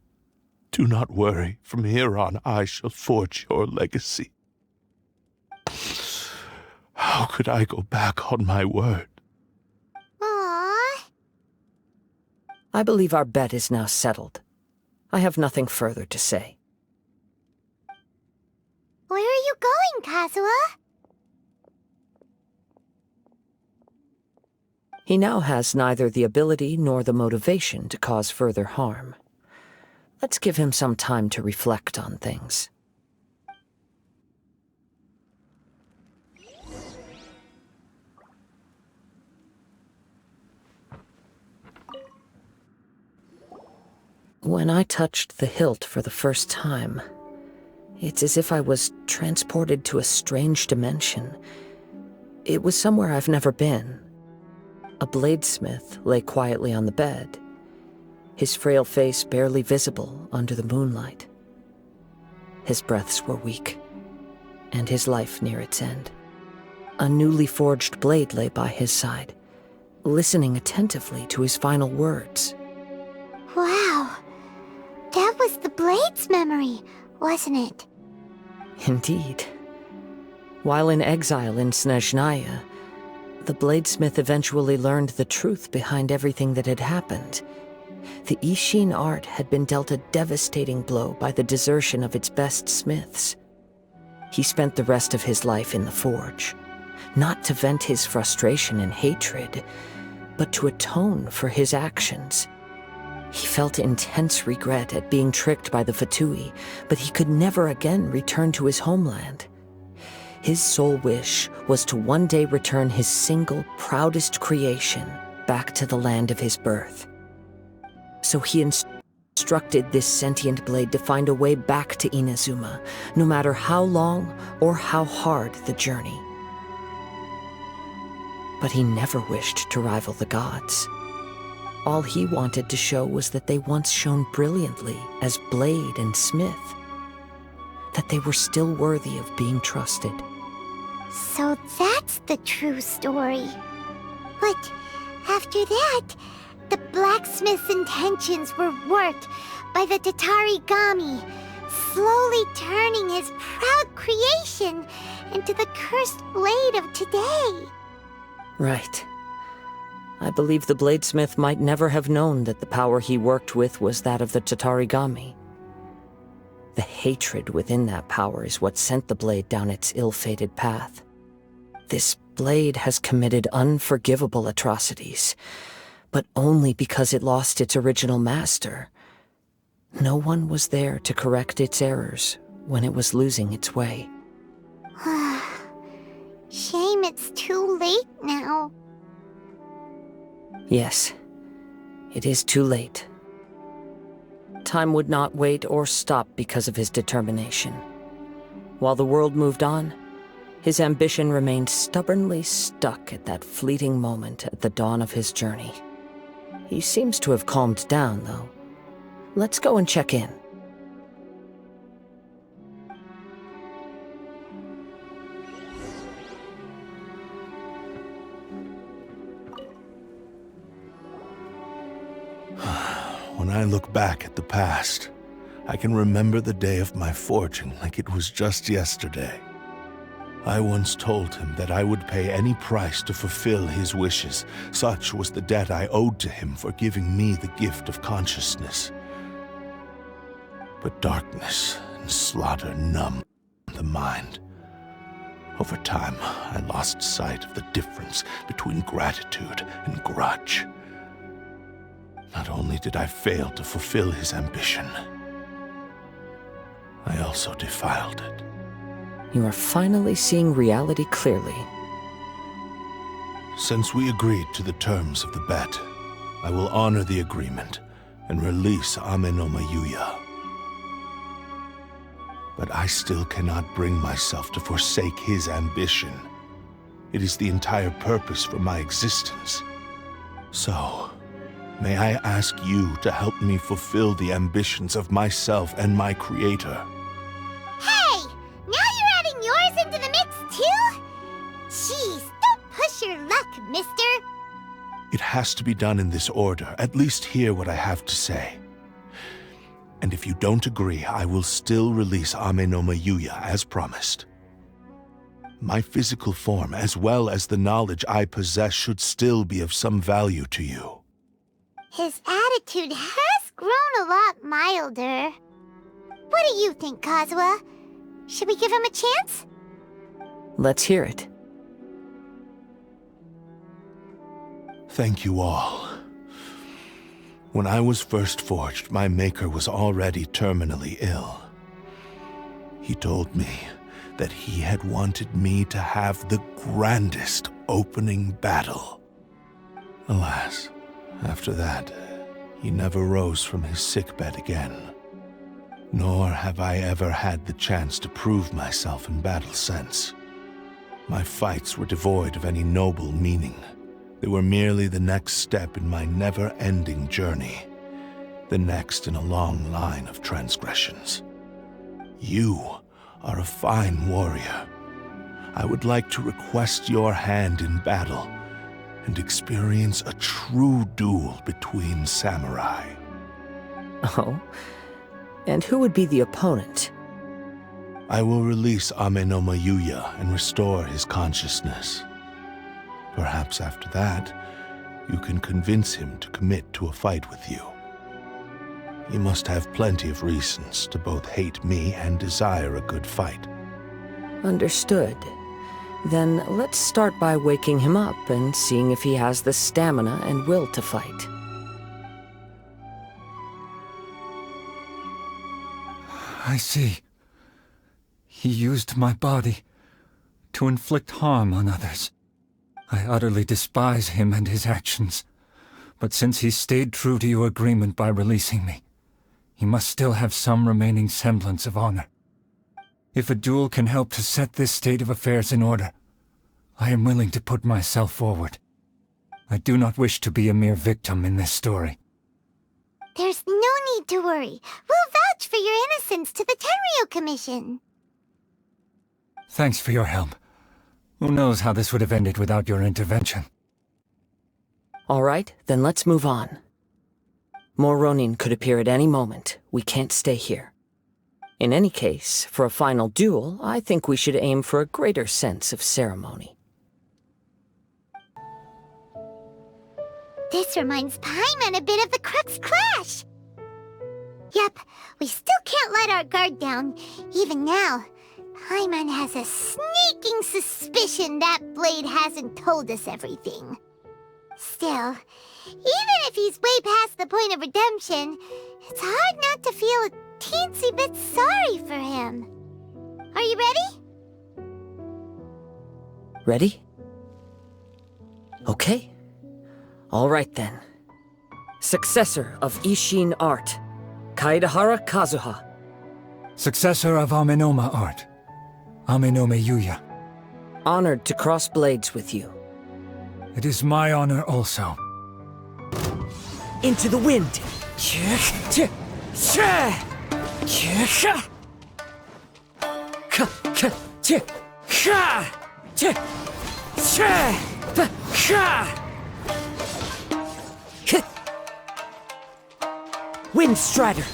Speaker 3: "Do not worry, from here on I shall forge your legacy." How could I go back on my word?
Speaker 5: I believe our bet is now settled. I have nothing further to say.
Speaker 1: Where are you going, Kazuha?
Speaker 5: He now has neither the ability nor the motivation to cause further harm. Let's give him some time to reflect on things. When I touched the hilt for the first time, it's as if I was transported to a strange dimension. It was somewhere I've never been. A bladesmith lay quietly on the bed, his frail face barely visible under the moonlight. His breaths were weak, and his life near its end. A newly forged blade lay by his side, listening attentively to his final words.
Speaker 1: Wow. That was the Blade's memory, wasn't it?
Speaker 5: Indeed. While in exile in Snezhnaya, the bladesmith eventually learned the truth behind everything that had happened. The Ishin art had been dealt a devastating blow by the desertion of its best smiths. He spent the rest of his life in the forge, not to vent his frustration and hatred, but to atone for his actions. He felt intense regret at being tricked by the Fatui, but he could never again return to his homeland. His sole wish was to one day return his single, proudest creation back to the land of his birth. So he instructed this sentient blade to find a way back to Inazuma, no matter how long or how hard the journey. But he never wished to rival the gods. All he wanted to show was that they once shone brilliantly as blade and smith, that they were still worthy of being trusted.
Speaker 1: So that's the true story. But after that, the blacksmith's intentions were worked by the Tatarigami, slowly turning his proud creation into the cursed blade of today.
Speaker 5: Right. I believe the bladesmith might never have known that the power he worked with was that of the Tatarigami. The hatred within that power is what sent the blade down its ill-fated path. This blade has committed unforgivable atrocities, but only because it lost its original master. No one was there to correct its errors when it was losing its way.
Speaker 1: Shame it's too late now.
Speaker 5: Yes, it is too late. Time would not wait or stop because of his determination. While the world moved on, his ambition remained stubbornly stuck at that fleeting moment at the dawn of his journey. He seems to have calmed down, though. Let's go and check in.
Speaker 3: When I look back at the past, I can remember the day of my forging like it was just yesterday. I once told him that I would pay any price to fulfill his wishes. Such was the debt I owed to him for giving me the gift of consciousness. But darkness and slaughter numbed the mind. Over time, I lost sight of the difference between gratitude and grudge. Not only did I fail to fulfill his ambition, I also defiled it.
Speaker 5: You are finally seeing reality clearly.
Speaker 3: Since we agreed to the terms of the bet, I will honor the agreement and release Ame no Mayuya. But I still cannot bring myself to forsake his ambition. It is the entire purpose for my existence. So, may I ask you to help me fulfill the ambitions of myself and my creator?
Speaker 1: Hey! Now you're adding yours into the mix, too? Jeez, don't push your luck, mister.
Speaker 3: It has to be done in this order. At least hear what I have to say. And if you don't agree, I will still release Ame no Mayuya as promised. My physical form, as well as the knowledge I possess, should still be of some value to you.
Speaker 1: His attitude has grown a lot milder. What do you think, Kazuha? Should we give him a chance?
Speaker 5: Let's hear it.
Speaker 3: Thank you all. When I was first forged, my maker was already terminally ill. He told me that he had wanted me to have the grandest opening battle. Alas, after that, he never rose from his sickbed again. Nor have I ever had the chance to prove myself in battle since. My fights were devoid of any noble meaning. They were merely the next step in my never-ending journey, the next in a long line of transgressions. You are a fine warrior. I would like to request your hand in battle and experience a true duel between samurai.
Speaker 5: Oh? And who would be the opponent?
Speaker 3: I will release Amenoma Yuya and restore his consciousness. Perhaps after that, you can convince him to commit to a fight with you. He must have plenty of reasons to both hate me and desire a good fight.
Speaker 5: Understood. Then let's start by waking him up and seeing if he has the stamina and will to fight.
Speaker 2: I see. He used my body to inflict harm on others. I utterly despise him and his actions. But since he stayed true to your agreement by releasing me, he must still have some remaining semblance of honor. If a duel can help to set this state of affairs in order, I am willing to put myself forward. I do not wish to be a mere victim in this story.
Speaker 1: There's no need to worry. We'll vouch for your innocence to the Tenryo Commission.
Speaker 2: Thanks for your help. Who knows how this would have ended without your intervention?
Speaker 5: All right, then let's move on. More Ronin could appear at any moment. We can't stay here. In any case, for a final duel, I think we should aim for a greater sense of ceremony.
Speaker 1: This reminds Paimon a bit of the Crux Clash. Yep, we still can't let our guard down. Even now, Paimon has a sneaking suspicion that Blade hasn't told us everything. Still, even if he's way past the point of redemption, it's hard not to feel a teensy bit sorry for him. Are you ready?
Speaker 5: Ready? Okay. All right then. Successor of Ishin Art, Kaedahara Kazuha.
Speaker 2: Successor of Amenoma Art, Amenoma Yuya.
Speaker 5: Honored to cross blades with you.
Speaker 2: It is my honor also.
Speaker 5: Into the wind! Wind Strider!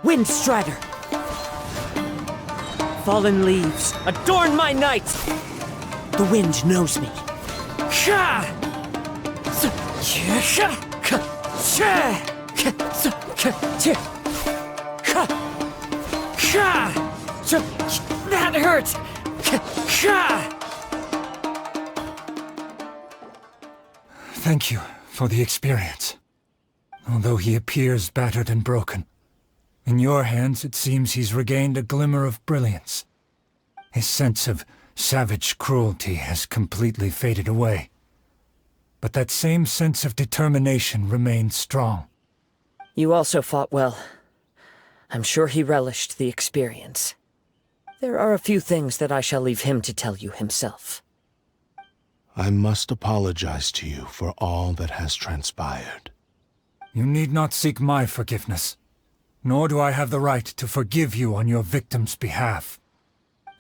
Speaker 5: Wind Strider! Fallen leaves, adorn my night! The wind knows me. That hurts!
Speaker 2: Thank you for the experience. Although he appears battered and broken, in your hands it seems he's regained a glimmer of brilliance. His sense of savage cruelty has completely faded away. But that same sense of determination remains strong.
Speaker 5: You also fought well. I'm sure he relished the experience. There are a few things that I shall leave him to tell you himself.
Speaker 3: I must apologize to you for all that has transpired.
Speaker 2: You need not seek my forgiveness, nor do I have the right to forgive you on your victim's behalf.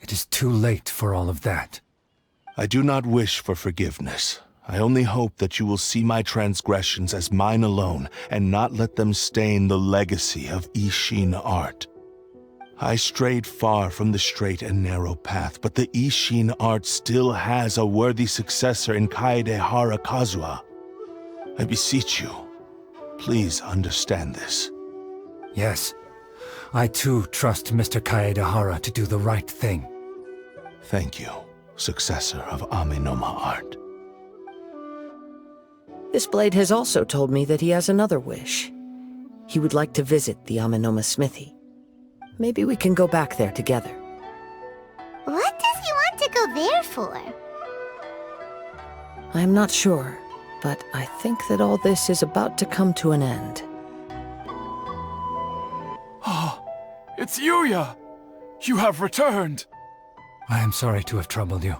Speaker 2: It is too late for all of that.
Speaker 3: I do not wish for forgiveness. I only hope that you will see my transgressions as mine alone and not let them stain the legacy of Ishin art. I strayed far from the straight and narrow path, but the Ishin art still has a worthy successor in Kaedehara Kazuha. I beseech you, please understand this.
Speaker 2: Yes, I too trust Mr. Kaedehara to do the right thing.
Speaker 3: Thank you, successor of Amenoma art.
Speaker 5: This blade has also told me that he has another wish. He would like to visit the Amenoma smithy. Maybe we can go back there together.
Speaker 1: What does he want to go there for?
Speaker 5: I'm not sure, but I think that all this is about to come to an end.
Speaker 7: Oh, it's Yuya! You have returned!
Speaker 2: I am sorry to have troubled you.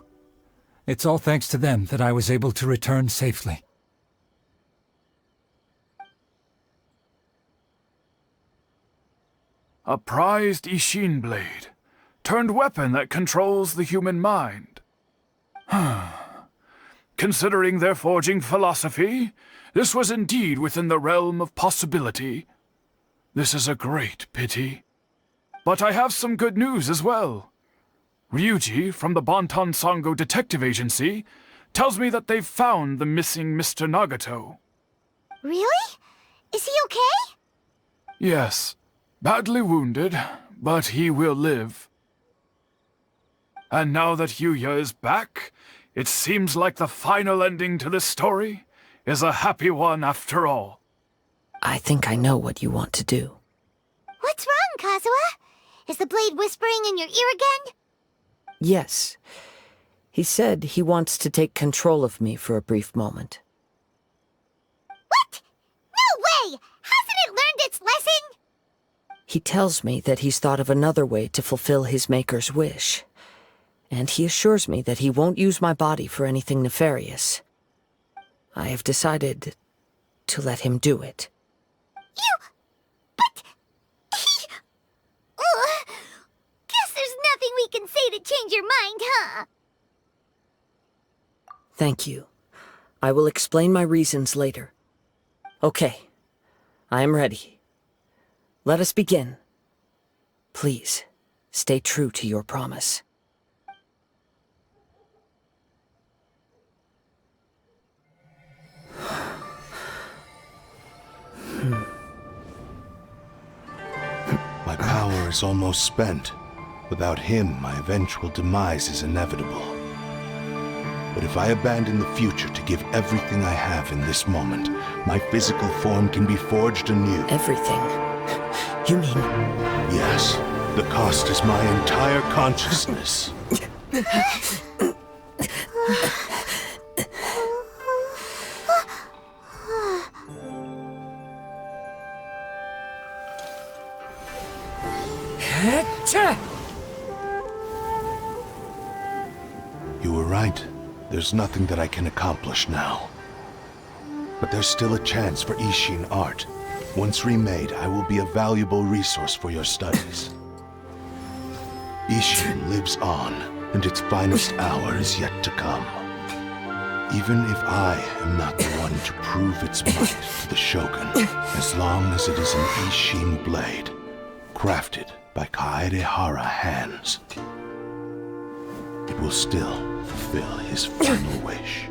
Speaker 2: It's all thanks to them that I was able to return safely.
Speaker 7: A prized Ishin blade, turned weapon that controls the human mind. Considering their forging philosophy, this was indeed within the realm of possibility. This is a great pity. But I have some good news as well. Ryuji, from the Bonton Sango Detective Agency, tells me that they've found the missing Mr. Nagato.
Speaker 1: Really? Is he okay?
Speaker 7: Yes. Badly wounded, but he will live. And now that Yuya is back, it seems like the final ending to this story is a happy one after all.
Speaker 5: I think I know what you want to do.
Speaker 1: What's wrong, Kazuha? Is the blade whispering in your ear again?
Speaker 5: Yes. He said he wants to take control of me for a brief moment.
Speaker 1: What? No way! Hasn't it learned its lesson?
Speaker 5: He tells me that he's thought of another way to fulfill his maker's wish. And he assures me that he won't use my body for anything nefarious. I have decided to let him do it.
Speaker 1: But... Guess there's nothing we can say to change your mind, huh?
Speaker 5: Thank you. I will explain my reasons later. Okay. I am ready. Let us begin. Please, stay true to your promise.
Speaker 3: My power is almost spent. Without him, my eventual demise is inevitable. But if I abandon the future to give everything I have in this moment, my physical form can be forged anew.
Speaker 5: Everything? You mean...
Speaker 3: Yes. The cost is my entire consciousness. You were right. There's nothing that I can accomplish now. But there's still a chance for Ishin art. Once remade, I will be a valuable resource for your studies. Ishin lives on, and its finest hour is yet to come. Even if I am not the one to prove its might to the Shogun, as long as it is an Ishin blade, crafted by Kaedehara hands, it will still fulfill his final wish.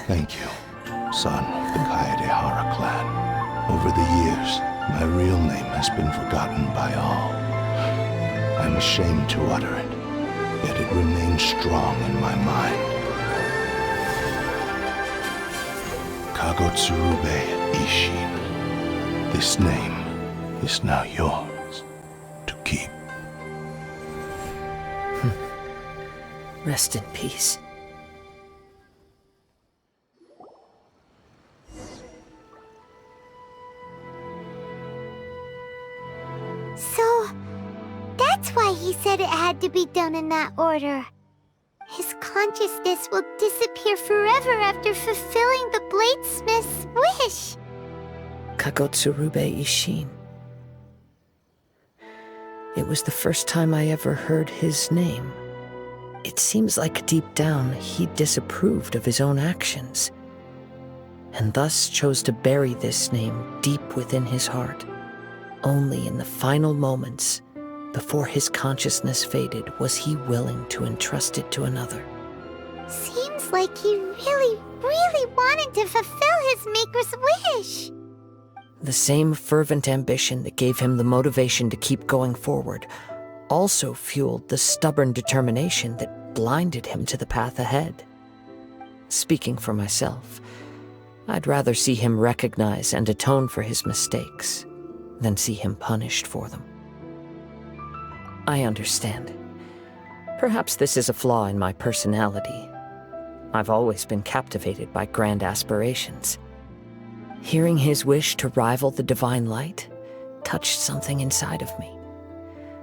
Speaker 3: Thank you, son of the Kaedehara clan. Over the years, my real name has been forgotten by all. I'm ashamed to utter it, yet it remains strong in my mind. Kagotsurube Ishin. This name is now yours to keep.
Speaker 5: Rest in peace.
Speaker 1: So, that's why he said it had to be done in that order. His consciousness will disappear forever after fulfilling the bladesmith's wish.
Speaker 5: Kagotsurube Ishin. It was the first time I ever heard his name. It seems like deep down he disapproved of his own actions, and thus chose to bury this name deep within his heart. Only in the final moments, before his consciousness faded, was he willing to entrust it to another.
Speaker 1: Seems like he really wanted to fulfill his maker's wish.
Speaker 5: The same fervent ambition that gave him the motivation to keep going forward also fueled the stubborn determination that blinded him to the path ahead. Speaking for myself, I'd rather see him recognize and atone for his mistakes than see him punished for them. I understand. Perhaps this is a flaw in my personality. I've always been captivated by grand aspirations. Hearing his wish to rival the divine light touched something inside of me,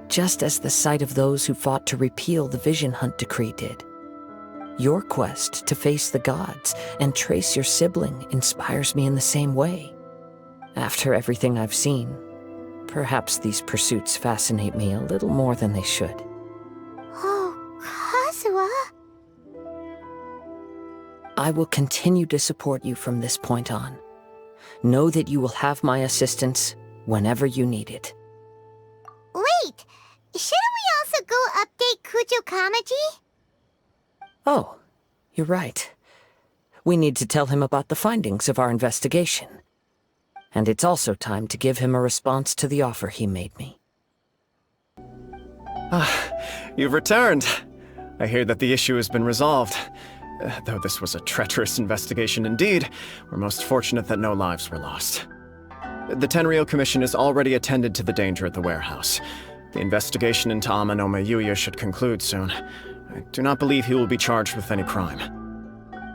Speaker 5: just as the sight of those who fought to repeal the Vision Hunt decree did. Your quest to face the gods and trace your sibling inspires me in the same way. After everything I've seen, perhaps these pursuits fascinate me a little more than they should.
Speaker 1: Oh, Kazuha.
Speaker 5: I will continue to support you from this point on. Know that you will have my assistance whenever you need it.
Speaker 1: Wait, shouldn't we also go update Kujo Kamaji?
Speaker 5: Oh, you're right. We need to tell him about the findings of our investigation. And it's also time to give him a response to the offer he made me.
Speaker 6: You've returned. I hear that the issue has been resolved. Though this was a treacherous investigation indeed, we're most fortunate that no lives were lost. The Tenryou Commission has already attended to the danger at the warehouse. The investigation into Amano Yuya should conclude soon. I do not believe he will be charged with any crime.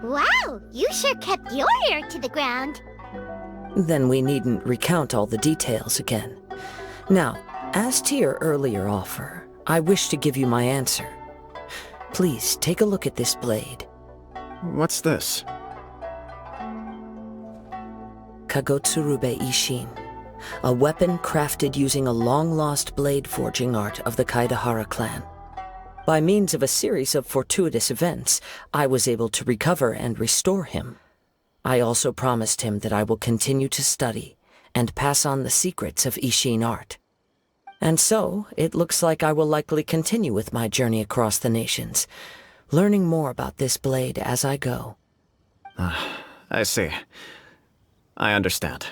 Speaker 1: Wow, you sure kept your ear to the ground.
Speaker 5: Then we needn't recount all the details again. Now, as to your earlier offer, I wish to give you my answer. Please take a look at this blade.
Speaker 6: What's this?
Speaker 5: Kagotsurube Ishin, a weapon crafted using a long-lost blade forging art of the Kaidahara clan. By means of a series of fortuitous events, I was able to recover and restore him. I also promised him that I will continue to study and pass on the secrets of Ishin art. And so, it looks like I will likely continue with my journey across the nations, learning more about this blade as I go.
Speaker 6: I see. I understand.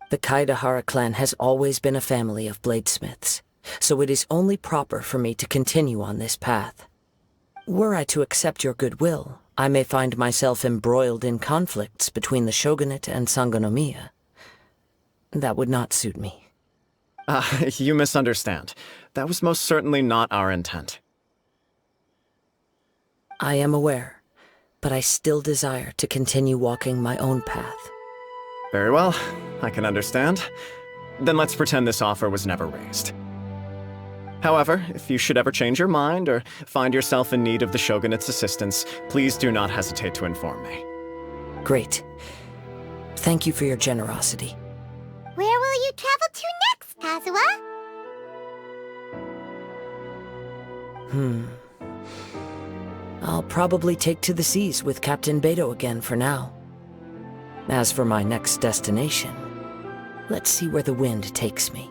Speaker 5: The Kaidahara clan has always been a family of bladesmiths, so it is only proper for me to continue on this path. Were I to accept your goodwill, I may find myself embroiled in conflicts between the shogunate and Sangonomiya. That would not suit me.
Speaker 6: You misunderstand. That was most certainly not our intent.
Speaker 5: I am aware, but I still desire to continue walking my own path.
Speaker 6: Very well, I can understand. Then let's pretend this offer was never raised. However, if you should ever change your mind or find yourself in need of the Shogunate's assistance, please do not hesitate to inform me.
Speaker 5: Great. Thank you for your generosity.
Speaker 1: Where will you travel to next, Kazuha?
Speaker 5: I'll probably take to the seas with Captain Beto again for now. As for my next destination, let's see where the wind takes me.